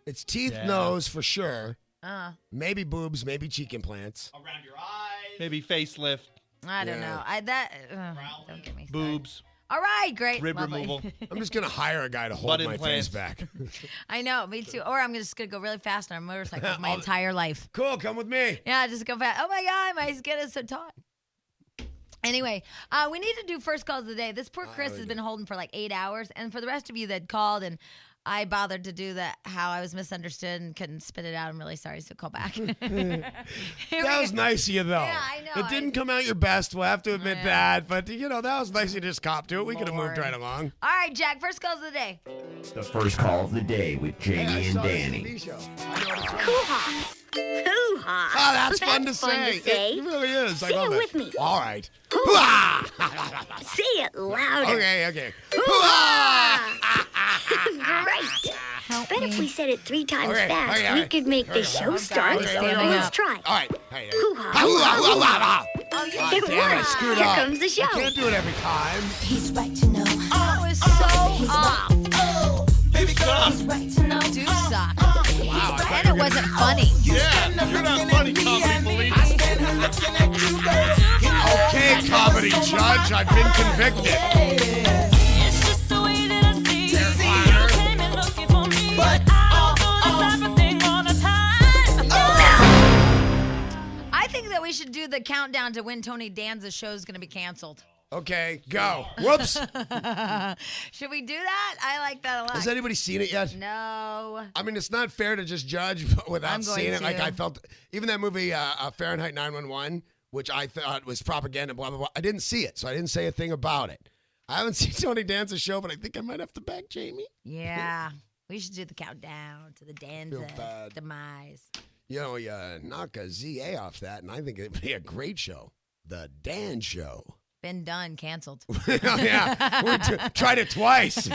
It's teeth, Yeah. nose for sure. Maybe boobs, maybe cheek implants. Around your eyes. Maybe facelift. I don't Yeah. know. Don't get me started. Boobs. All right, great. Rib lovely. removal. I'm just going to hire a guy to hold Butt my implants. face back. I know, me too. Or I'm just gonna go really fast on a motorcycle for my entire life. Cool, come with me. Yeah, just go fast. Oh my God, my skin is so taut. Anyway, we need to do first calls of the day. This poor Chris has been holding for like 8 hours, and for the rest of you that called and I bothered to do that, how I was misunderstood and couldn't spit it out. I'm really sorry, so call back. That was nice of you, though. Yeah, I know. It didn't come out your best. We'll have to admit Yeah. that. But, you know, that was nice you just copped to it. We could have moved Lord. right along. All right, Jack, first calls of the day. The first call of the day with Jamie and Danny. Hoo-ha. Hoo-ha. Oh, that's fun to say. It really is. I Say love it it. with me. All right. Say it louder. Okay. Great. Bet if we said it 3 times Okay, fast, okay, we okay. could make the show start. Okay, here we go. Let's try. All right. Hey, hey. Hoo-ha. Hoo-ha. Oh, you God did damn it, I one. screwed Here up. comes the show. I can't do it every time. He's right to know. Oh, it's so off. Baby, stop. Do suck. Wow. And it wasn't funny. Yeah, you're not funny, comedy believer. Okay, comedy judge. I've been convicted. It's just the way that I see you. You came in looking for me, but I don't do the type of thing all the time. I think that we should do the countdown to when Tony Danza's show is going to be canceled. Okay, go. Whoops. Should we do that? I like that a lot. Has anybody seen it yet? No. I mean, it's not fair to just judge without I'm going seeing it. Like to. I felt, even that movie Fahrenheit 9/11, which I thought was propaganda, blah blah blah. I didn't see it, so I didn't say a thing about it. I haven't seen Tony Danza's show, but I think I might have to back Jamie. Yeah. We should do the countdown to the Danza bad. demise. You know, you knock a ZA off that, and I think it'd be a great show. The Dan Show. Been done, canceled. Yeah, we tried it twice.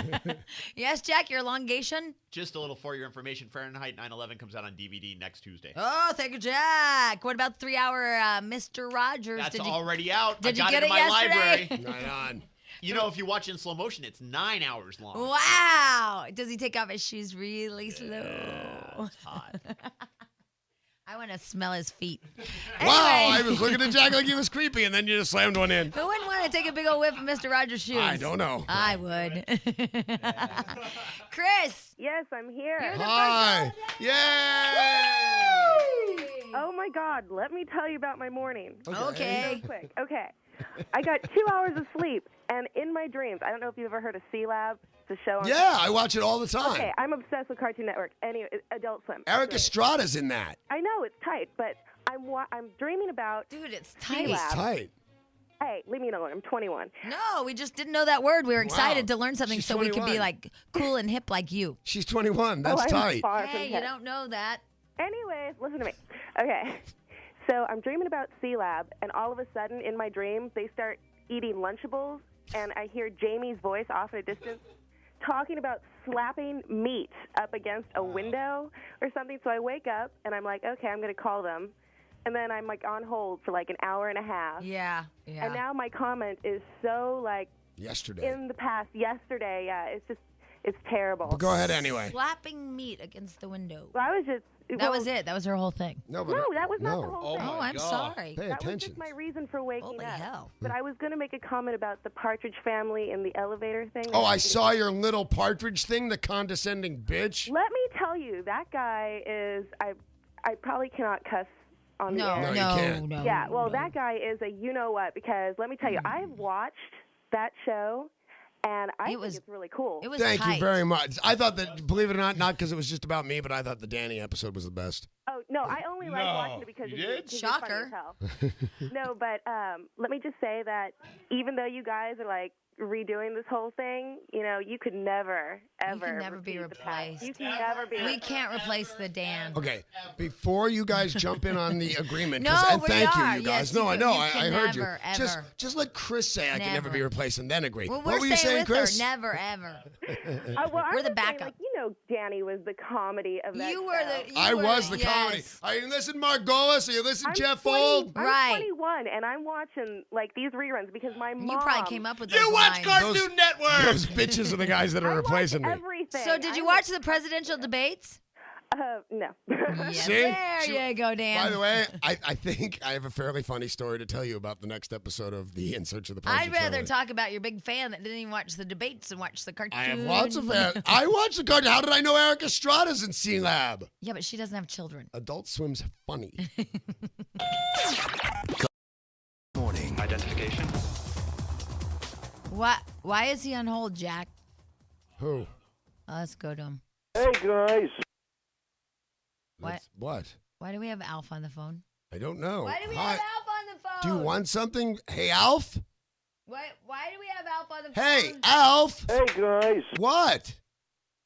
Yes, Jack, your elongation? Just a little for your information. Fahrenheit 9/11 comes out on DVD next Tuesday. Oh, thank you, Jack. What about 3-hour Mr. Rogers? That's Did you, already out. Did I got you get it it in my yesterday? library. Right on. You know, if you watch in slow motion, it's 9 hours long. Wow. Does he take off his shoes really slow? It's hot. I want to smell his feet. Wow, Anyway. I was looking at Jack like he was creepy, and then you just slammed one in. Who wouldn't want to take a big old whiff of Mr. Rogers' shoes? I don't know. I would. Chris. Yes, I'm here. You're the Hi. first Yay! Oh my God, let me tell you about my morning. Okay. Real quick. Okay. I got 2 hours of sleep, and in my dreams, I don't know if you've ever heard of C-Lab. It's a show on Yeah, I watch it all the time. Okay, I'm obsessed with Cartoon Network. Anyway, Adult Swim. Eric Great. Estrada's in that. I know, it's tight, but I'm dreaming about Dude, it's tight. It's C-Lab. tight. Hey, leave me alone. I'm 21. No, we just didn't know that word. We were excited Wow. to learn something She's so we could be 21. like cool and hip like you. She's 21. That's I'm tight. far Hey, from you hip. don't know that. Anyways, listen to me. Okay. So I'm dreaming about C-Lab, and all of a sudden in my dream, they start eating Lunchables, and I hear Jamie's voice off in a distance talking about slapping meat up against a window or something. So I wake up, and I'm like, okay, I'm going to call them. And then I'm like on hold for like an hour and a half. Yeah. And now my comment is so like Yesterday. in the past, yesterday. Yeah, it's terrible. But go ahead anyway. Slapping meat against the window. Well, I was just. That was it. That was her whole thing. No, No, that was not the whole thing. Oh, I'm sorry. Pay That was attention. just my reason for waking Holy up. hell. But I was going to make a comment about the Partridge Family and the elevator thing. Oh, I saw your little partridge thing, the condescending bitch. Let me tell you, that guy is. I probably cannot cuss on the No, air. No, you can't. no. Yeah, well, that guy is a you know what, because let me tell you, I've watched that show, and I think it's really cool. It was Thank tight. you very much. I thought that, believe it or not because it was just about me, but I thought the Danny episode was the best. Oh, no, I only like watching it because You it's did? 'cause you're funny Shocker. as hell. No, but let me just say that even though you guys are like redoing this whole thing, you know, you could never, ever You can never be repeat the past. replaced. You can never be We replaced. can't replace the Dan. Okay, before you guys jump in on the agreement, No, and we thank are. you guys. Yes, No, you I can- know, you I can heard never, you. ever. Just let Chris say I can never be Never. replaced and then agree. Well, What we're were you saying, with Chris? her. Never, ever. Well, I'm We're the just saying, backup. like, you know, Danny was the comedy of that You show. were the. You I were was the comedy. yes. Are you listening, Margolis? Are you listening, I'm Jeff 20 Fold? I'm Right. 21, and I'm watching like these reruns because my mom. You probably came up with those You watch lines. Cartoon Network. Those bitches are the guys that are replacing me. everything. So did you watch the presidential debates? No. Yes. See? There you go, Dan. By the way, I think I have a fairly funny story to tell you about the next episode of the In Search of the Partridge I'd rather Family. talk about your big fan that didn't even watch the debates and watch the cartoon. I have lots of fans. I watched the cartoon. How did I know Eric Estrada's in C-Lab? Yeah, but she doesn't have children. Adult Swim's funny. Morning. Identification. What? Why is he on hold, Jack? Who? Let's go to him. Hey, guys. What? What? Why do we have Alf on the phone? I don't know. Why do we Hi. have Alf on the phone? Do you want something? Hey, Alf? Why do we have Alf on the phone? Hey, Alf! Hey, guys. What?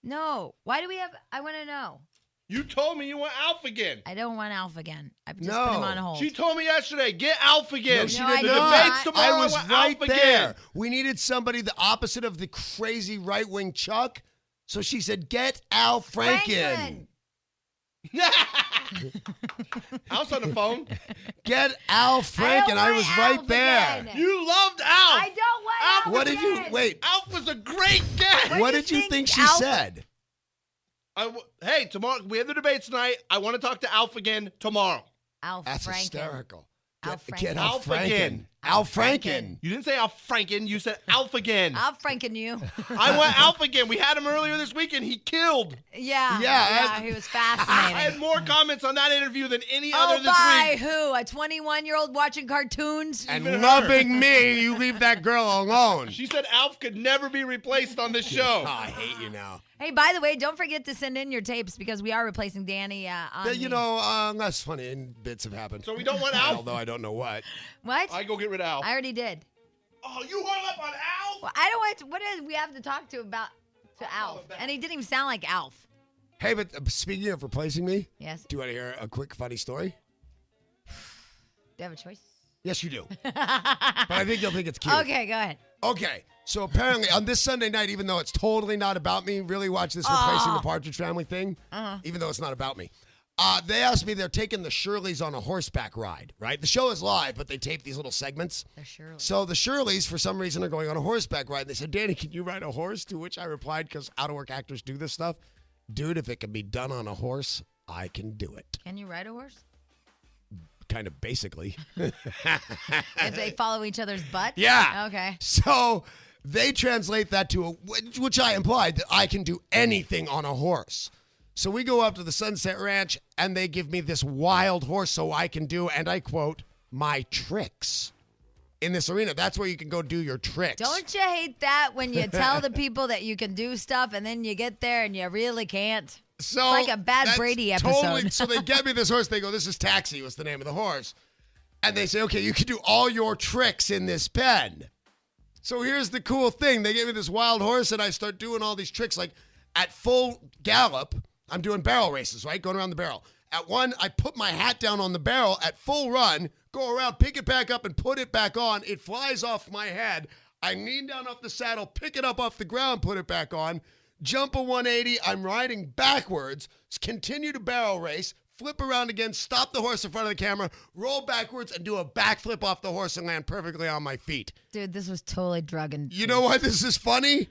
No. Why do we have? I want to know. You told me you want Alf again. I don't want Alf again. I just No. put him on hold. She told me yesterday, get Alf again. No, she No, did I the did not. not. debates tomorrow, I was want right Alf there. again. We needed somebody the opposite of the crazy right-wing Chuck. So she said, get Al Franken. Alf's on the phone. Get Al Franken. I was right there. You loved Alf. I don't want Alf What did you, again. wait, Alf was a great guest. what did you think she Alf- said? Hey, tomorrow we have the debates tonight. I want to talk to Alf again tomorrow. Alf That's Franken. hysterical. Al Get Franken. Al Alf Franken. again. Al Franken. You didn't say Alf Franken. You said Alf again. Alf Franken you. I want Alf again. We had him earlier this week and he killed. Yeah. Yeah, he was I fascinating. had more comments on that interview than any Oh, other this by week. who? A 21-year-old watching cartoons? And Even her. loving me, you leave that girl alone. She said Alf could never be replaced on this show. Oh, I hate you now. Hey, by the way, don't forget to send in your tapes because we are replacing Danny on You the- know, that's funny, and bits have happened. So we don't want Alf? Although I don't know what. What? I go get rid of Alf. I already did. Oh, you hung up on Alf? Well, I don't want to, what is we have to talk to about to Alf? And he didn't even sound like Alf. Hey, but speaking of replacing me, Yes. do you want to hear a quick funny story? Do you have a choice? Yes, you do. But I think you'll think it's cute. Okay, go ahead. Okay, so apparently on this Sunday night, even though it's totally not about me, really watch this replacing the Partridge Family thing, even though it's not about me. They asked me, they're taking the Shirleys on a horseback ride, right? The show is live, but they tape these little segments. The Shirleys. So the Shirleys, for some reason, are going on a horseback ride. They said, Danny, can you ride a horse? To which I replied, because out-of-work actors do this stuff. Dude, if it can be done on a horse, I can do it. Can you ride a horse? Kind of basically. If they follow each other's butts? Yeah. Okay. So they translate that to which I implied that I can do anything on a horse. So we go up to the Sunset Ranch, and they give me this wild horse so I can do, and I quote, my tricks in this arena. That's where you can go do your tricks. Don't you hate that when you tell the people that you can do stuff and then you get there and you really can't? So it's like a bad that's Brady episode. Totally, so they get me this horse. They go, this is Taxi, was the name of the horse. And they say, okay, you can do all your tricks in this pen. So here's the cool thing. They gave me this wild horse, and I start doing all these tricks. Like at full gallop, I'm doing barrel races, right? Going around the barrel. At one, I put my hat down on the barrel at full run, go around, pick it back up, and put it back on. It flies off my head. I lean down off the saddle, pick it up off the ground, put it back on, jump a 180. I'm riding backwards, continue to barrel race, flip around again, stop the horse in front of the camera, roll backwards, and do a backflip off the horse and land perfectly on my feet. Dude, this was totally drug and... You know why this is funny?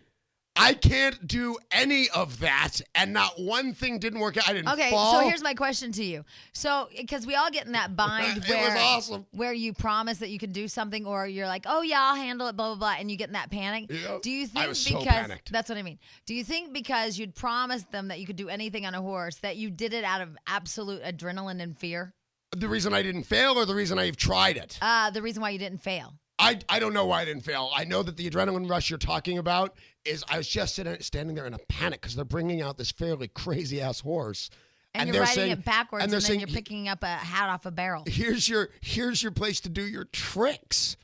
I can't do any of that, and not one thing didn't work out. I didn't fall. So here's my question to you. So, because we all get in that bind It was awesome. where you promise that you can do something, or you're like, oh yeah, I'll handle it, blah, blah, blah, and you get in that panic. Yep. Do you think I was so because, panicked. that's what I mean. Do you think because you'd promised them that you could do anything on a horse, that you did it out of absolute adrenaline and fear? The reason I didn't fail, or the reason I've tried it? The reason why you didn't fail. I don't know why I didn't fail. I know that the adrenaline rush you're talking about is I was just standing there in a panic because they're bringing out this fairly crazy-ass horse. And you're they're riding saying, it backwards, and they're then saying, you're picking up a hat off a barrel. Here's your place to do your tricks.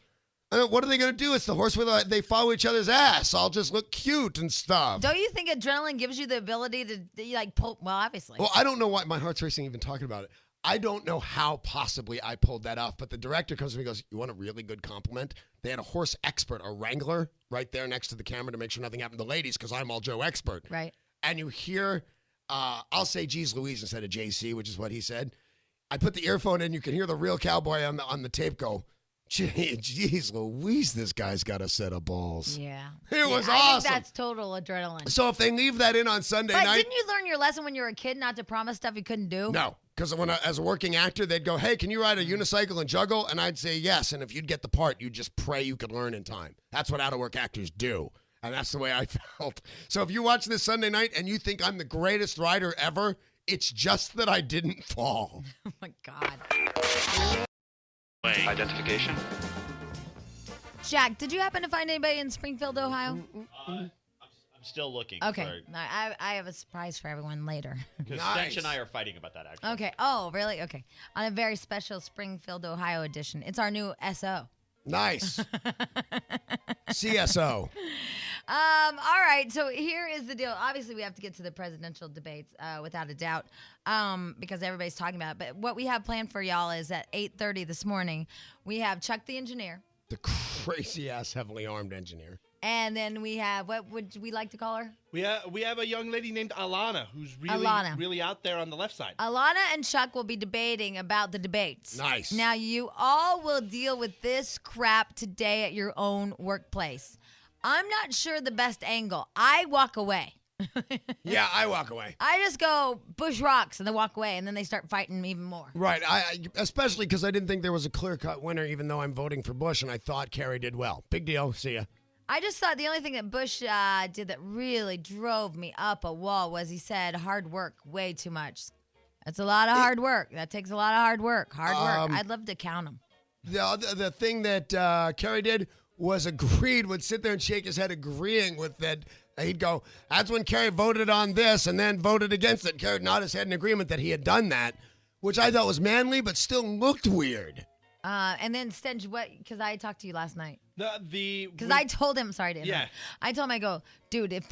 What are they going to do? It's the horse where they follow each other's ass. I'll just look cute and stuff. Don't you think adrenaline gives you the ability to like pull? Well, obviously. Well, I don't know why my heart's racing even talking about it. I don't know how possibly I pulled that off, but the director comes to me and goes, you want a really good compliment? They had a horse expert, a wrangler, right there next to the camera to make sure nothing happened to the ladies because I'm all Joe expert. Right. And you hear, I'll say geez Louise instead of JC, which is what he said. I put the earphone in, you can hear the real cowboy on the tape go, geez Louise, this guy's got a set of balls. Yeah. It was I awesome. think that's total adrenaline. So if they leave that in on Sunday But night. didn't you learn your lesson when you were a kid not to promise stuff you couldn't do? No, because as a working actor, they'd go, hey, can you ride a unicycle and juggle? And I'd say yes. And if you'd get the part, you'd just pray you could learn in time. That's what out-of-work actors do. And that's the way I felt. So if you watch this Sunday night and you think I'm the greatest rider ever, it's just that I didn't fall. Oh, my God. Identification? Jack, did you happen to find anybody in Springfield, Ohio? I'm still looking. Okay. I have a surprise for everyone later. Because Stench and I are fighting about that, actually. Okay. Oh, really? Okay. On a very special Springfield, Ohio edition. It's our new SO. Nice. CSO. All right. So here is the deal. Obviously, we have to get to the presidential debates, without a doubt, because everybody's talking about it. But what we have planned for y'all is at 8:30 this morning, we have Chuck the engineer. The crazy-ass, heavily armed engineer. And then we have, what would we like to call her? We have a young lady named Alana who's really out there on the left side. Alana and Chuck will be debating about the debates. Nice. Now, you all will deal with this crap today at your own workplace. I'm not sure the best angle. I walk away. Yeah, I walk away. I just go, Bush rocks, and then walk away, and then they start fighting even more. Right. I especially because I didn't think there was a clear-cut winner, even though I'm voting for Bush, and I thought Kerry did well. Big deal. See ya. I just thought the only thing that Bush did that really drove me up a wall was he said hard work way too much. That's a lot of hard work. That takes a lot of hard work. Hard work. I'd love to count them. The thing that Kerry did was would sit there and shake his head agreeing with that. He'd go, that's when Kerry voted on this and then voted against it. Kerry nodded his head in agreement that he had done that, which I thought was manly, but still looked weird. And then Stench, because I talked to you last night. Because I told him, sorry to interrupt. Yeah. I told him, I go, dude, if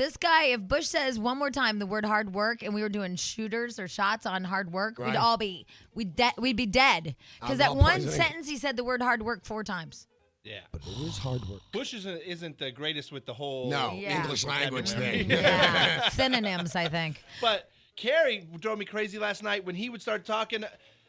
Bush says one more time the word hard work and we were doing shooters or shots on hard work, Right. we'd be dead. Because that one sentence he said the word hard work 4 times. Yeah. But it is hard work. Bush isn't the greatest with the whole English language thing. Yeah. Synonyms, I think. But Kerry drove me crazy last night when he would start talking.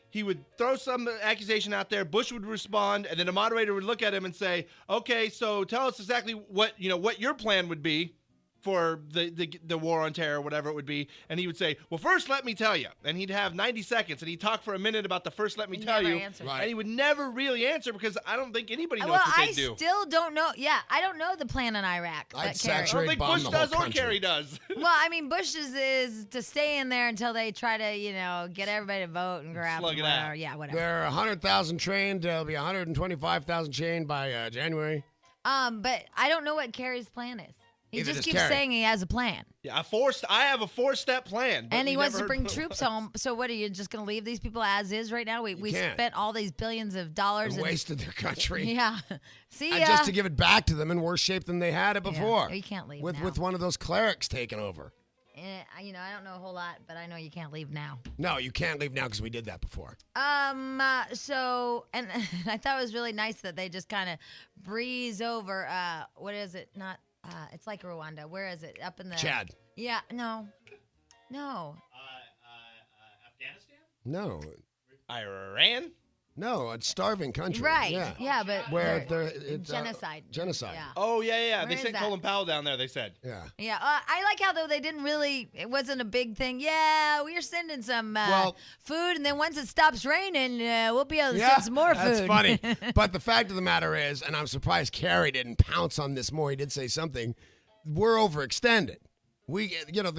He would throw some accusation out there. Bush would respond, and then a moderator would look at him and say, "Okay, so tell us exactly what your plan would be." for the war on terror, whatever it would be, and he would say, well, first let me tell you, and he'd have 90 seconds, and he'd talk for a minute about the first let me tell you, and he would never really answer because I don't think anybody knows what they do. I still don't know. Yeah, I don't know the plan in Iraq. I'd I don't think Bush does or Kerry does. Well, I mean, Bush is to stay in there until they try to, get everybody to vote and grab Slug it whatever. out. Yeah, whatever. There are 100,000 trained. There'll be 125,000 chained by January. But I don't know what Kerry's plan is. He Either just does keeps Kerry. saying he has a plan. Yeah, I have a 4-step plan. but And he we wants never to bring heard- troops home. So what, are you just going to leave these people as is right now? We can't. spent all these billions of dollars. And wasted their country. Yeah. See ya. And just to give it back to them in worse shape than they had it before. You can't leave with now. with one of those clerics taking over. I don't know a whole lot, but I know you can't leave now. No, you can't leave now because we did that before. So, and I thought it was really nice that they just kind of breeze over, what is it? Not, it's like Rwanda. Where is it? Up in the... Chad. Yeah, no. Afghanistan? No. Iran? No, it's starving country. Right. Yeah. But Where they're- it's genocide. Genocide. Yeah. Oh, yeah. Where They is sent that? Colin Powell down there, they said. Yeah. Yeah, I like how though they didn't really. It wasn't a big thing. Yeah, we're sending some food, and then once it stops raining, we'll be able to send some more food. That's funny. But the fact of the matter is, and I'm surprised Kerry didn't pounce on this more. He did say something. We're overextended. Are you going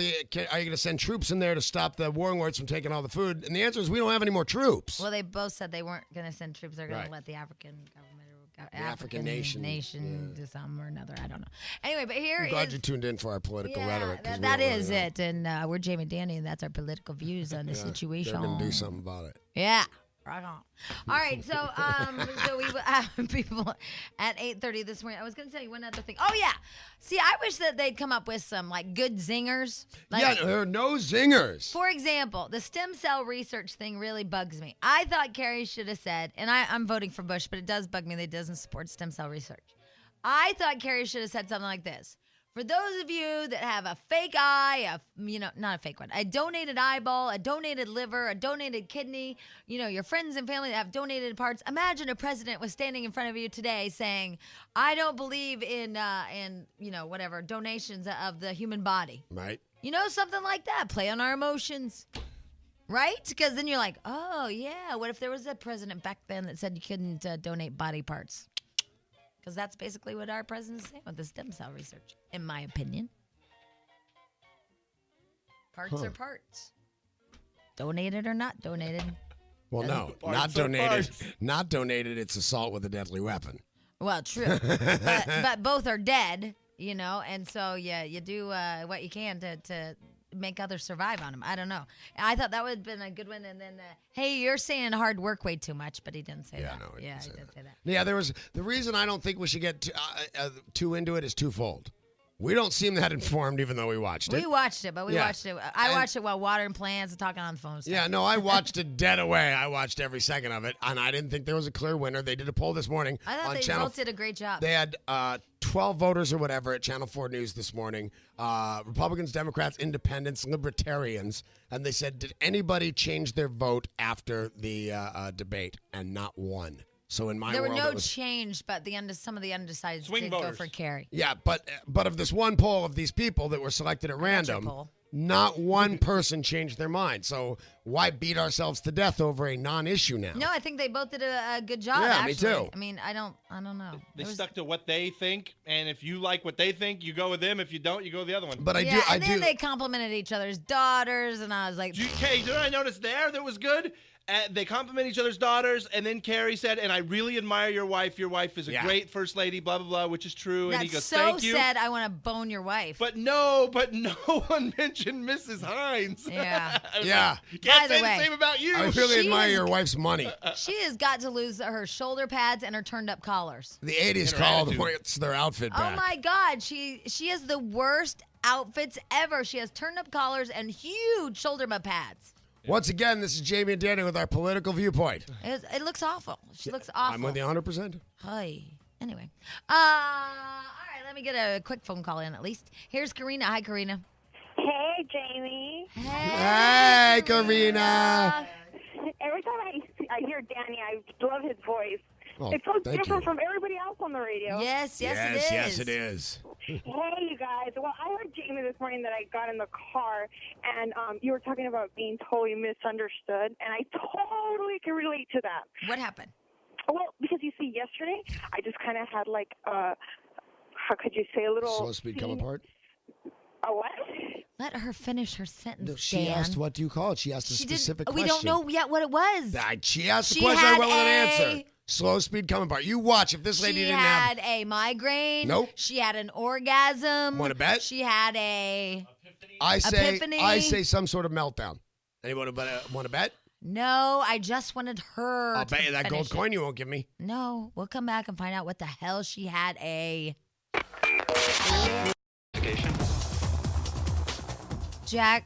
to send troops in there to stop the warlords from taking all the food? And the answer is we don't have any more troops. Well, they both said they weren't going to send troops. They're going Right. to let the African government or African nation. do something or another. I don't know. Anyway, but here I'm glad is you tuned in for our political rhetoric. 'cause we that don't is really know. it, and we're Jamie Danny, and that's our political views on the situation. They're going to do something about it. Yeah. Rock on. All right, so we have people at 8:30 this morning. I was going to tell you one other thing. Oh yeah, see, I wish that they'd come up with some like good zingers. Like, There are no zingers. for example, the stem cell research thing really bugs me. I thought Kerry should have said, and I'm voting for Bush, but it does bug me that he doesn't support stem cell research. I thought Kerry should have said something like this. For those of you that have a fake eye, not a fake one, a donated eyeball, a donated liver, a donated kidney, your friends and family that have donated parts, imagine a president was standing in front of you today saying, I don't believe in whatever, donations of the human body. Right. Something like that. Play on our emotions. Right? Because then you're like, oh, yeah, what if there was a president back then that said you couldn't donate body parts? Because that's basically what our president's saying with the stem cell research, in my opinion. Parts are parts. Donated or not donated. Well, no, not donated. Not donated. It's assault with a deadly weapon. Well, true. but both are dead, and so, you do what you can to make others survive on them. I don't know. I thought that would have been a good one. And then, hey, you're saying hard work way too much, but he didn't say that. No, he did say that. Yeah, the reason I don't think we should get too into it is twofold. We don't seem that informed, even though we watched it. We watched it, but I watched it while watering plants and talking on the phone. Yeah, no, I watched it dead away. I watched every second of it, and I didn't think there was a clear winner. They did a poll this morning I thought on they Channel. both did a great job. They had 12 voters or whatever at Channel 4 News this morning. Republicans, Democrats, Independents, Libertarians, and they said, did anybody change their vote after the debate? And not one. So in my there were world, no it was, change, but some of the undecided Swing did voters. go for Kerry. yeah, but of this one poll of these people that were selected at random, poll. not one person changed their mind. So why beat ourselves to death over a non-issue now? No, I think they both did a good job. Yeah, actually. me too. I mean, I don't know. They stuck to what they think, and if you like what they think, you go with them. If you don't, you go with the other one. But and then they complimented each other's daughters, and I was like, Okay, did I notice there that was good? They compliment each other's daughters, and then Kerry said, and I really admire your wife. Your wife is a great first lady, blah, blah, blah, which is true. And he goes, so thank you. said I want to bone your wife. But no one mentioned Mrs. Hines. Yeah. Yeah. Can't By the say way, the same about you. I really admire your wife's money. She has got to lose her shoulder pads and her turned up collars. The 80s called wants their outfit back. Oh my God, she has the worst outfits ever. She has turned up collars and huge shoulder pads. Once again, this is Jamie and Danny with our political viewpoint. It looks awful. She looks awful. I'm with you 100%. Hi. Anyway. All right, let me get a quick phone call in at least. Here's Karina. Hi, Karina. Hey, Jamie. Hey, Karina. Every time I hear Danny, I love his voice. Oh, it's so thank different you. from everybody else on the radio. Yes, Yes, it is. Hey, you guys. Well, I heard Jamie this morning that I got in the car, and you were talking about being totally misunderstood, and I totally can relate to that. What happened? Well, because you see, yesterday, I just kind of had like, how could you say, a little... Slow speed come apart? A what? Let her finish her sentence, No, she Dan. asked, what do you call it? She asked a She specific didn't, question. we don't know yet what it was. She asked the She question, I had went with an a- answer. Slow speed come apart. You watch if this lady She didn't had have... a migraine. Nope. She had an orgasm. Want to bet? She had a I epiphany. say some sort of meltdown. Anyone want to bet? No, I just wanted her I'll to bet you that gold finish it. coin you won't give me. No, we'll come back and find out what the hell she had a... Jack,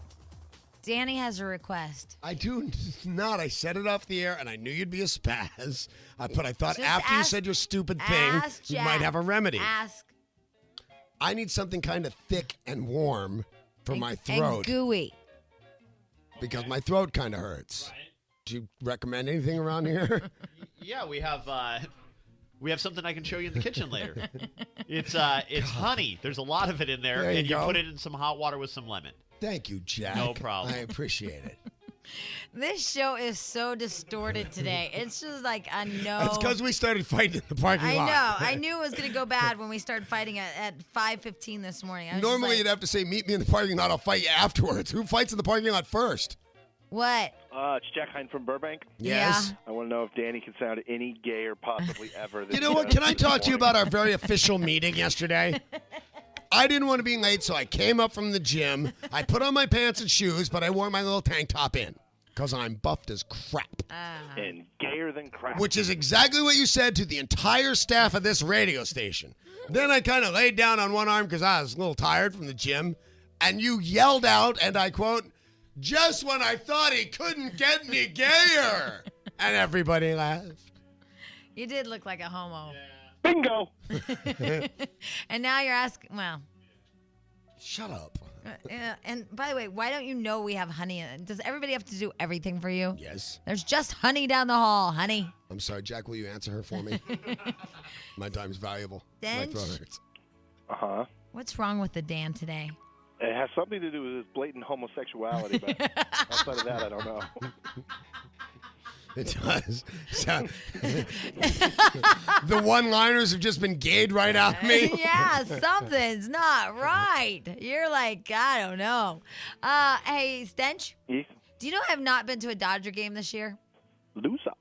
Danny has a request. I do not. I said it off the air, and I knew you'd be a spaz. But I thought Just after you ask- said your stupid thing, ask you Jack. might have a remedy. Ask. I need something kind of thick and warm for my And throat gooey. because my throat kind of hurts. Do you recommend anything around here? Yeah, we have something I can show you in the kitchen later. It's honey. There's a lot of it in there, There you and you go. put it in some hot water with some lemon. Thank you, Jack. No problem. I appreciate it. This show is so distorted today. It's just like I know. It's because we started fighting in the parking I lot. know. I knew it was going to go bad when we started fighting at 5:15 this morning. I was just Normally, like, you'd have to say, meet me in the parking lot. I'll fight you afterwards. Who fights in the parking lot first? What? It's Jack Hine from Burbank. Yes. I want to know if Danny can sound any gayer possibly ever. You know what? Can I talk to you about our very official meeting yesterday? I didn't want to be late, so I came up from the gym. I put on my pants and shoes, but I wore my little tank top in because I'm buffed as crap. And gayer than crap. Which is exactly what you said to the entire staff of this radio station. Then I kind of laid down on one arm because I was a little tired from the gym, and you yelled out, and I quote, "Just when I thought he couldn't get any gayer." And everybody laughed. You did look like a homo. Bingo. And now you're asking, well. Shut up. And by the way, why don't you know we have honey? Does everybody have to do everything for you? Yes. There's just honey down the hall, honey. I'm sorry, Jack, will you answer her for me? My time's valuable. Dench? My throat hurts. Uh-huh. What's wrong with the Dan today? It has something to do with his blatant homosexuality, but outside of that, I don't know. It does. So, the one-liners have just been gayed right out of me. Yeah, something's not right. You're like, I don't know. Hey, Stench? Yes? Do you know I have not been to a Dodger game this year? Loser.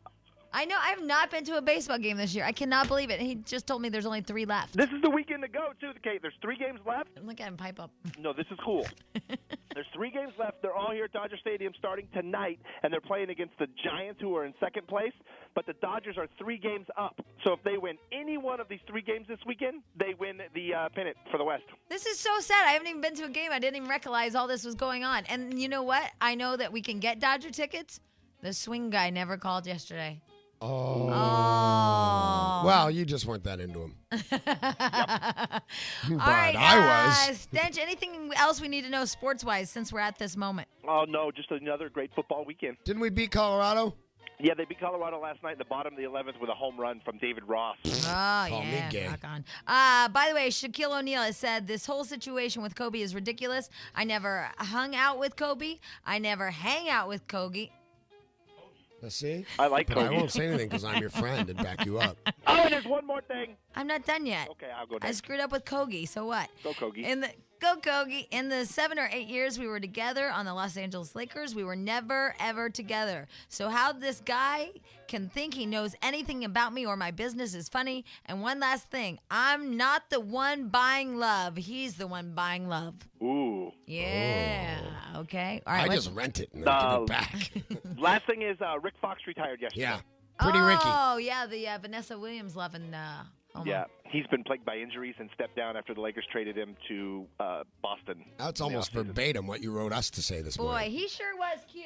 I know I have not been to a baseball game this year. I cannot believe it. He just told me there's only 3 left. This is the weekend to go, too, Kate. There's 3 games left. Look at him pipe up. No, this is cool. There's 3 games left. They're all here at Dodger Stadium starting tonight, and they're playing against the Giants, who are in second place. But the Dodgers are 3 games up. So if they win any one of these 3 games this weekend, they win the pennant for the West. This is so sad. I haven't even been to a game. I didn't even realize all this was going on. And you know what? I know that we can get Dodger tickets. The swing guy never called yesterday. Oh. Oh. Well, you just weren't that into him. But All right, I was. Stench, anything else we need to know sports-wise since we're at this moment? Oh, no, just another great football weekend. Didn't we beat Colorado? Yeah, they beat Colorado last night in the bottom of the 11th with a home run from David Ross. Oh, Call me yeah. gay. Rock on. By the way, Shaquille O'Neal has said this whole situation with Kobe is ridiculous. I never hung out with Kobe. I never hang out with Kobe. Let's see. I like But Kobe. I won't say anything because I'm your friend and back you up. Oh, and there's one more thing. I'm not done yet. Okay, I'll go I next. screwed up with Kogi, so what? Go, Kogi. Go Kogi. In the 7 or 8 years we were together on the Los Angeles Lakers, we were never, ever together. So how this guy can think he knows anything about me or my business is funny. And one last thing, I'm not the one buying love. He's the one buying love. Ooh. Yeah. Okay. All right. I let's- just rent it and then give it back. Last thing is Rick Fox retired yesterday. Yeah. Pretty Ricky. Oh, yeah. The Vanessa Williams loving. Yeah, he's been plagued by injuries and stepped down after the Lakers traded him to Boston. That's almost verbatim what you wrote us to say this Boy, morning. he sure was cute.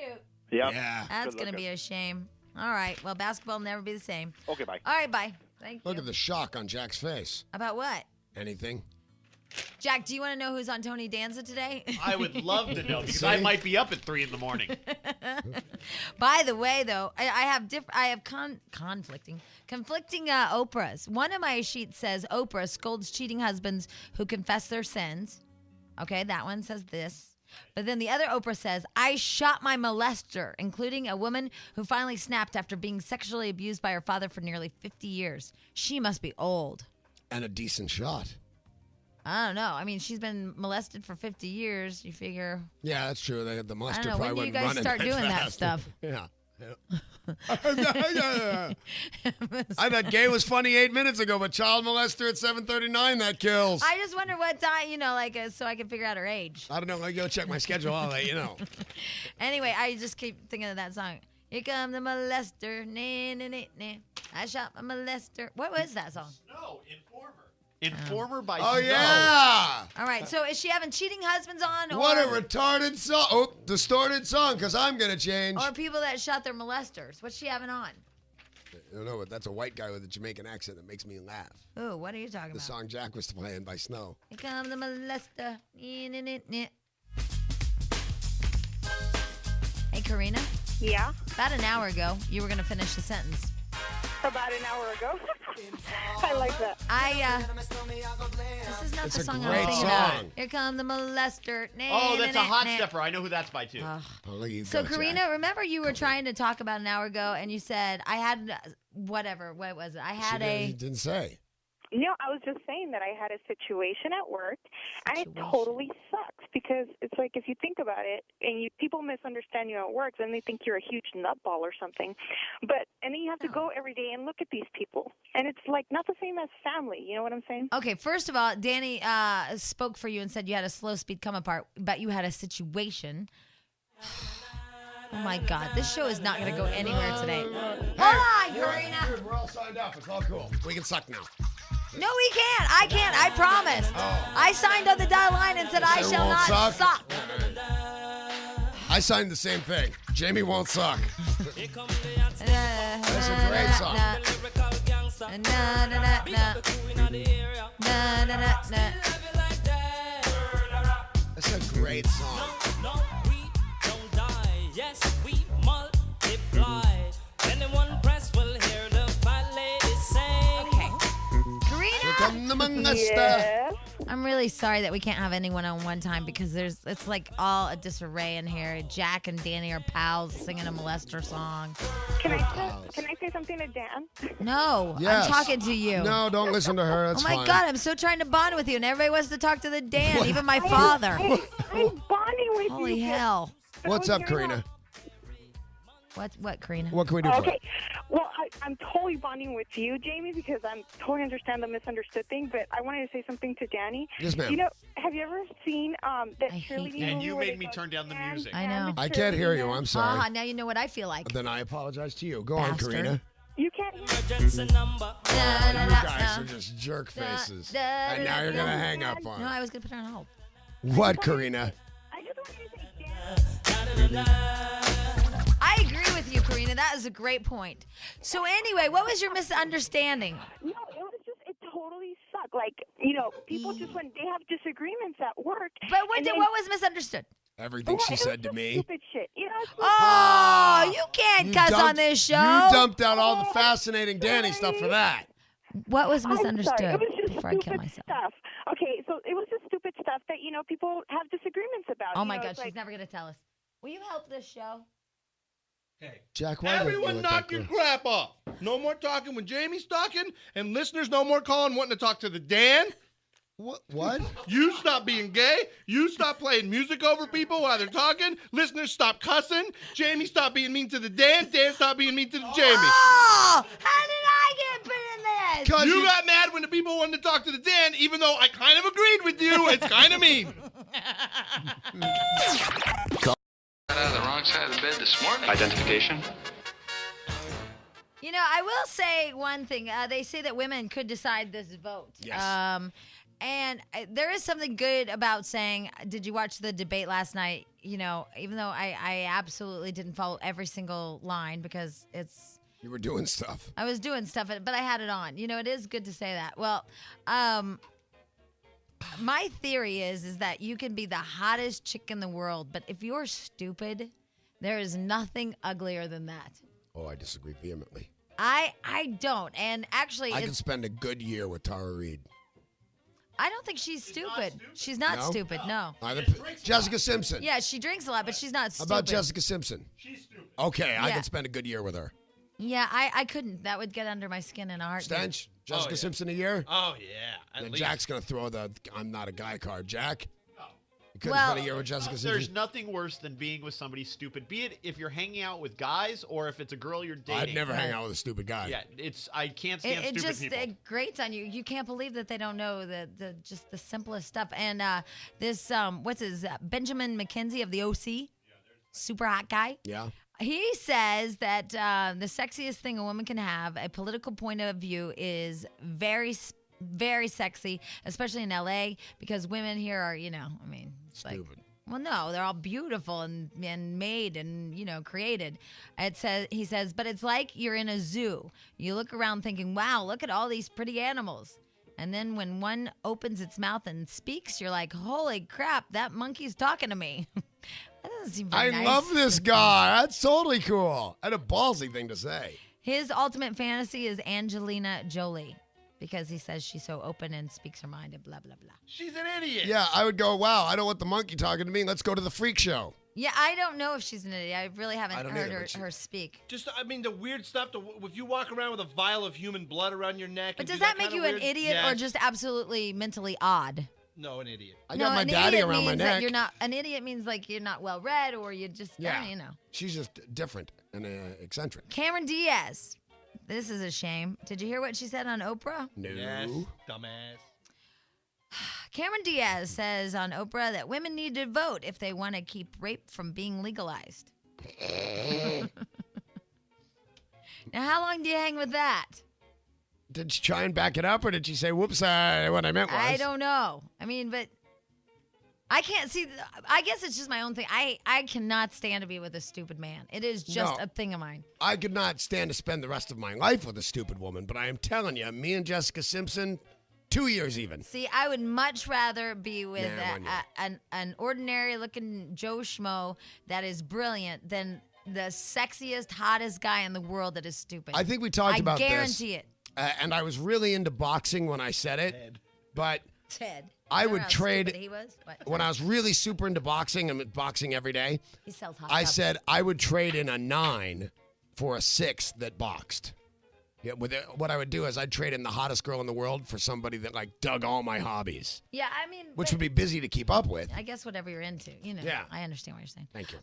Yep. Yeah. That's Good going to looking. be a shame. All right. Well, basketball will never be the same. Okay, bye. All right, bye. Thank you. Look at the shock on Jack's face. About what? Anything? Jack, do you want to know who's on Tony Danza today? I would love to know because I might be up at 3 in the morning. By the way, though, I have conflicting Oprahs. One of my sheets says Oprah scolds cheating husbands who confess their sins. Okay, that one says this. But then the other Oprah says, I shot my molester, including a woman who finally snapped after being sexually abused by her father for nearly 50 years. She must be old. And a decent shot. I don't know. I mean, she's been molested for 50 years. You figure. Yeah, that's true. The molester I don't know. probably When do you wasn't guys running start that doing that fast. stuff? Yeah. I thought gay was funny 8 minutes ago, but child molester at 7:39, that kills. I just wonder what time, so I can figure out her age. I don't know. Let me go check my schedule. I'll let you know. Anyway, I just keep thinking of that song. Here come the molester. Nah, nah, nah, nah. I shot my molester. What was that song? No, Informer. Informer by Oh, Snow. yeah. All right, so is she having cheating husbands on? Or, What a retarded song. Oh, distorted song, because I'm going to change. Or people that shot their molesters. What's she having on? I don't know, but that's a white guy with a Jamaican accent that makes me laugh. Ooh, what are you talking The about? song Jack was playing by Snow. Here comes the molester. Nah, nah, nah, nah. Hey, Karina? Yeah? About an hour ago, you were going to finish the sentence. About an hour ago. I like that. This is not It's the a song great I'm thinking about. song. Here come the molester. Nah, Oh, that's a nah, hot nah. stepper. I know who that's by, too. Oh, look at you So, go, Karina, Jack. remember you were trying to talk about an hour ago, and you said, I had whatever. What was it? I had He didn't say. No, I was just saying that I had a situation at work, and it totally sucks because it's like if you think about it, and people misunderstand you at work, then they think you're a huge nutball or something. And then you have to go every day and look at these people, and it's like not the same as family. You know what I'm saying? Okay, first of all, Danny spoke for you and said you had a slow speed come apart, but you had a situation. Oh, my God. This show is not going to go anywhere today. Hold on, Karina. We're all signed up. It's all cool. We can suck now. No, we can't. I can't. I promised. I signed on the dotted line and said I It shall won't not suck. I signed the same thing. Jamie won't suck. That's a great song. That's a great song. Yes, we multiply. Anyone press will hear the fat lady sing. Okay. Here come the molester. Yes. I'm really sorry that we can't have anyone on one time because it's like all a disarray in here. Jack and Danny are pals singing a molester song. Can I say something to Dan? No, Yes. I'm talking to you. No, don't listen to her. That's Oh my fine. God, I'm so trying to bond with you, and everybody wants to talk to the Dan, even my father. I'm bonding with Holy you. hell! What's up, Karina? What, Karina? What can we do for Okay. you? Well, I'm totally bonding with you, Jamie, because I totally understand the misunderstood thing. But I wanted to say something to Danny. Yes, ma'am. You know, have you ever seen that cheerleading And movie you where made they me go turn down the Dan, music. I know. I can't hear you. I'm sorry. Now you know what I feel like. Then I apologize to you. Go on, Bastard. Karina. You can't hear Emergency number. You guys are just jerk faces. And now you're going to hang up on No, it. I was gonna put her on hold. What, Karina? I just wanted to say Dan. I agree with you, Karina. That is a great point. So anyway, what was your misunderstanding? No, it totally sucked. Like, people just when they have disagreements at work. But what was misunderstood? Everything she said to me. Stupid shit. Oh, you can't cuss on this show. You dumped out all the fascinating Danny stuff for that. What was I'm sorry. misunderstood? It was just Before I kill stupid myself. stuff. Okay, so it was just stupid stuff that people have disagreements about. Oh You my know, God, it's she's like, never gonna tell us. Will you help this show? Jack, why didn't you Everyone let knock that your go? crap off. No more talking when Jamie's talking, and listeners no more calling wanting to talk to the Dan. What? You stop being gay. You stop playing music over people while they're talking. Listeners stop cussing. Jamie stop being mean to the Dan. Dan stop being mean to the Jamie. Oh, how did I get put in this? You got mad when the people wanted to talk to the Dan, even though I kind of agreed with you. It's kind of mean. Got out of the wrong side of the bed this morning. Identification. You know, I will say one thing. They say that women could decide this vote. Yes. And there is something good about saying, did you watch the debate last night? You know, even though I absolutely didn't follow every single line because You were doing stuff. I was doing stuff, but I had it on. You know, it is good to say that. Well, My theory is that you can be the hottest chick in the world, but if you're stupid, there is nothing uglier than that. Oh, I disagree vehemently. I don't. And actually, I could spend a good year with Tara Reid. I don't think she's stupid. She's not No? stupid, no. Jessica Simpson. Yeah, she drinks a lot, but she's not How stupid. about Jessica Simpson? She's stupid. Okay, I Yeah. could spend a good year with her. Yeah, I couldn't. That would get under my skin in a heartbeat. Stench, Jessica Simpson a year? Oh, yeah. Then least. Jack's going to throw the I'm not a guy card. Jack? You couldn't Well, spend a year with Jessica Simpson? There's nothing worse than being with somebody stupid, be it if you're hanging out with guys or if it's a girl you're dating. I'd never hang out with a stupid guy. Yeah, I can't stand It stupid just people. it grates on you. You can't believe that they don't know the just the simplest stuff. And this what's his Benjamin McKenzie of the OC, super hot guy. Yeah. He says that the sexiest thing a woman can have, a political point of view, is very, very sexy, especially in LA, because women here are, I mean, it's stupid. Like, well, no, they're all beautiful and made and, created. He says, but it's like you're in a zoo. You look around thinking, wow, look at all these pretty animals. And then when one opens its mouth and speaks, you're like, holy crap, that monkey's talking to me. That doesn't seem very nice. I love this guy. That's totally cool. And a ballsy thing to say. His ultimate fantasy is Angelina Jolie because he says she's so open and speaks her mind and blah, blah, blah. She's an idiot. Yeah, I would go, wow, I don't want the monkey talking to me. Let's go to the freak show. Yeah, I don't know if she's an idiot. I really haven't don't heard either, her speak. Just, I mean, the weird stuff. If you walk around with a vial of human blood around your neck. But and does do that make kinda you an weird- idiot or Yes. just absolutely mentally odd? No, an idiot. I got my daddy idiot around my means that neck. you're not an idiot means like you're not well read or you just Yeah. you know. She's just different and eccentric. Cameron Diaz. This is a shame. Did you hear what she said on Oprah? No. Yes, dumbass. Cameron Diaz says on Oprah that women need to vote if they want to keep rape from being legalized. Now, how long do you hang with that? Did she try and back it up or did she say, whoops, what I meant was? I don't know. I mean, but I can't see. I guess it's just my own thing. I cannot stand to be with a stupid man. It is just No. a thing of mine. I could not stand to spend the rest of my life with a stupid woman, but I am telling you, me and Jessica Simpson, 2 years even. See, I would much rather be with Yeah, 1 year. an ordinary-looking Joe Schmo that is brilliant than the sexiest, hottest guy in the world that is stupid. I think we talked about this. I guarantee it. And I was really into boxing when I said it, but Ted. I Remember would how trade stupid he was? What? when I was really super into boxing. I'm boxing every day. He sells hot I dogs. said I would trade in a 9 for a 6 that boxed. Yeah, what I would do is I'd trade in the hottest girl in the world for somebody that like dug all my hobbies, Yeah, I mean, which but would be busy to keep up with. I guess whatever you're into, Yeah. I understand what you're saying. Thank you.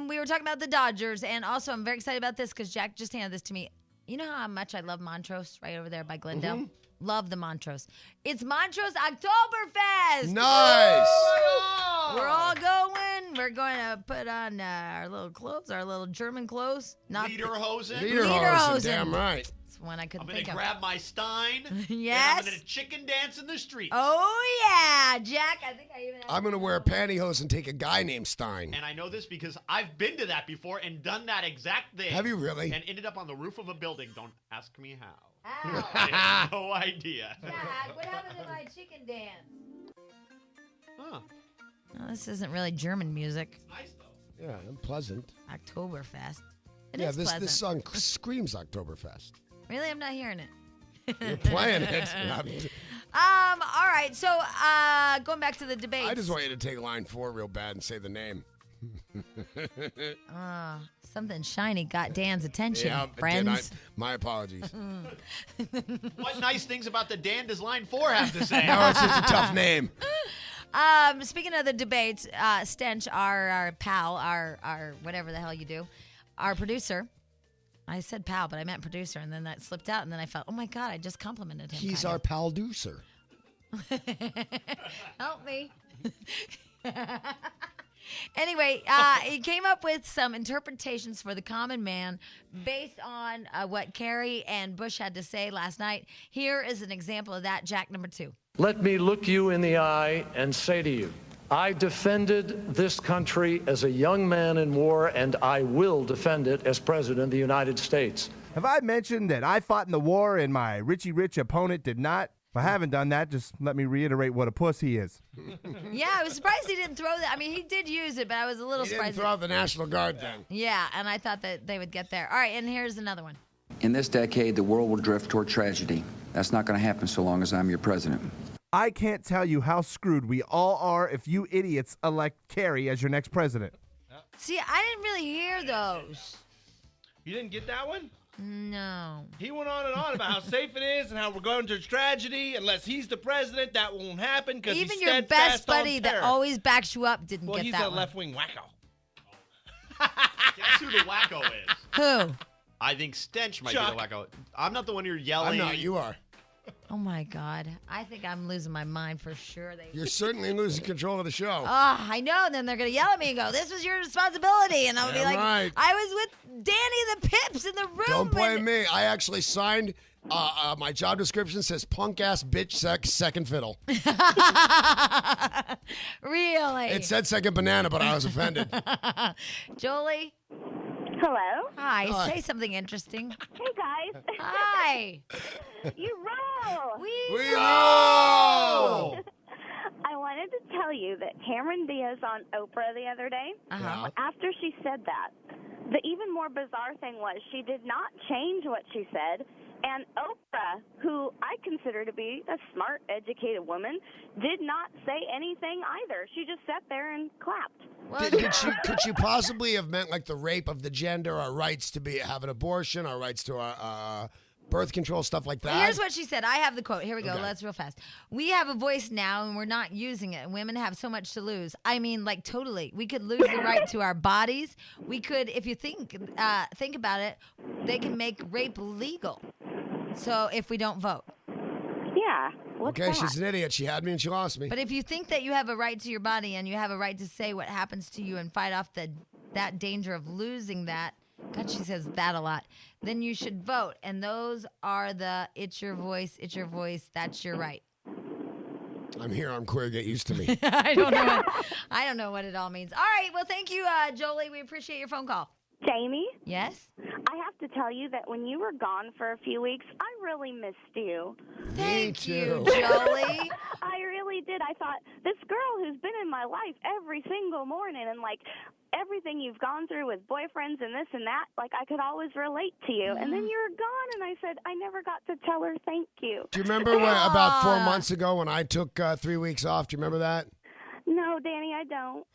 We were talking about the Dodgers, and also I'm very excited about this because Jack just handed this to me. You know how much I love Montrose right over there by Glendale? Mm-hmm. Love the Montrose. It's Montrose Oktoberfest. Nice. We're all going. We're going to put on our little clothes, our little German clothes. Not Lederhosen. Lederhosen, damn right. That's one I couldn't I'm going think to of. grab my Stein. Yes. And I'm going to chicken dance in the streets. Oh, yeah. Jack, I think I even have I'm going to wear pantyhose and take a guy named Stein. And I know this because I've been to that before and done that exact thing. Have you really? And ended up on the roof of a building. Don't ask me how. Ow. I have no idea. Jack, what happened to my chicken dance? Huh. No, this isn't really German music. Nice, though. Yeah, and pleasant. Oktoberfest. It Yeah, is this pleasant. song screams Oktoberfest. Really? I'm not hearing it. You're playing it. All right. So, going back to the debates. I just want you to take line 4 real bad and say the name. Something shiny got Dan's attention, Yeah, it did. friends. My apologies. What nice things about the Dan does line 4 have to say? No, it's just a tough name. Speaking of the debates, Stench, our pal, our whatever the hell you do, our producer. I said pal, but I meant producer, and then that slipped out, and then I felt, oh my God, I just complimented him. He's kind our pal-deucer. Help me. Anyway, he came up with some interpretations for the common man based on what Kerry and Bush had to say last night. Here is an example of that, Jack number 2. Let me look you in the eye and say to you, I defended this country as a young man in war, and I will defend it as President of the United States. Have I mentioned that I fought in the war and my Richie Rich opponent did not? If I haven't done that, just let me reiterate what a puss he is. Yeah, I was surprised he didn't throw that. I mean, he did use it, but I was a little He surprised. didn't throw out the National Guard thing. Yeah, and I thought that they would get there. All right, and here's another one. In this decade, the world will drift toward tragedy. That's not going to happen so long as I'm your president. I can't tell you how screwed we all are if you idiots elect Kerry as your next president. See, I didn't really hear those. You didn't get that one? No. He went on and on about how safe it is and how we're going to tragedy. Unless he's the president, that won't happen because Even he's your steadfast best on buddy that terror. always backs you up didn't Well, get he's that a one. left-wing wacko. Guess who the wacko is? Who? I think Stench might Chuck. be the wacko. I'm not the one you're yelling. I'm not. You are. Oh, my God. I think I'm losing my mind for sure. You're certainly losing control of the show. I know. And then they're going to yell at me and go, this was your responsibility. And I'll be Yeah, like, right. I was with Danny the Pips in the room. Don't blame me. I actually signed. My job description says punk ass bitch second fiddle. Really? It said second banana, but I was offended. Jolie? Hello? Hi. Say something interesting. Hey, guys. Hi. You roll. We roll. I wanted to tell you that Cameron Diaz on Oprah the other day, Uh-huh. after she said that, the even more bizarre thing was she did not change what she said. And Oprah, who I consider to be a smart, educated woman, did not say anything either. She just sat there and clapped. Could she possibly have meant like the rape of the gender, our rights to have an abortion, our rights to our birth control, stuff like that? Well, here's what she said. I have the quote. Here we go. Okay. Let's real fast. We have a voice now, and we're not using it. Women have so much to lose. I mean, like totally. We could lose the right to our bodies. We could, if you think about it, they can make rape legal. So if we don't vote. Yeah. Okay, she's an idiot. She had me and she lost me. But if you think that you have a right to your body and you have a right to say what happens to you and fight off that danger of losing that, God, she says that a lot, then you should vote. And those are it's your voice, that's your right. I'm here. I'm queer. Get used to me. I don't know what it all means. All right. Well, thank you, Jolie. We appreciate your phone call. Jamie? Yes? I have to tell you that when you were gone for a few weeks, I really missed you. Thank you, Jolie. I really did. I thought, this girl who's been in my life every single morning and, like, everything you've gone through with boyfriends and this and that, like, I could always relate to you. And then you were gone, and I said, I never got to tell her thank you. Do you remember when, about 4 months ago when I took 3 weeks off? Do you remember that? No, Danny, I don't.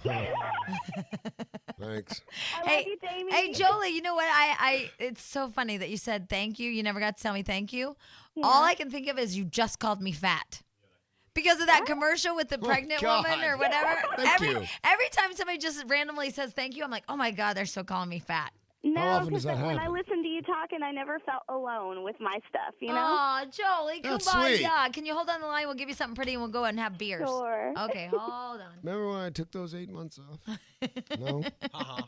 Thanks. I love you, Jamie. Hey, Jolie, you know what? It's so funny that you said thank you. You never got to tell me thank you. Yeah. All I can think of is you just called me fat. Because of that commercial with the pregnant God. woman or whatever. Thank you. Every time somebody just randomly says thank you, I'm like, oh my God, they're still calling me fat. No, often does because that when I happen? listened to you talking, I never felt alone with my stuff, you know? Aw, Jolie, That's goodbye. sweet. Yeah. Can you hold on the line? We'll give you something pretty and we'll go and have beers. Sure. Okay, hold on. Remember when I took those 8 months off? No? Uh-huh.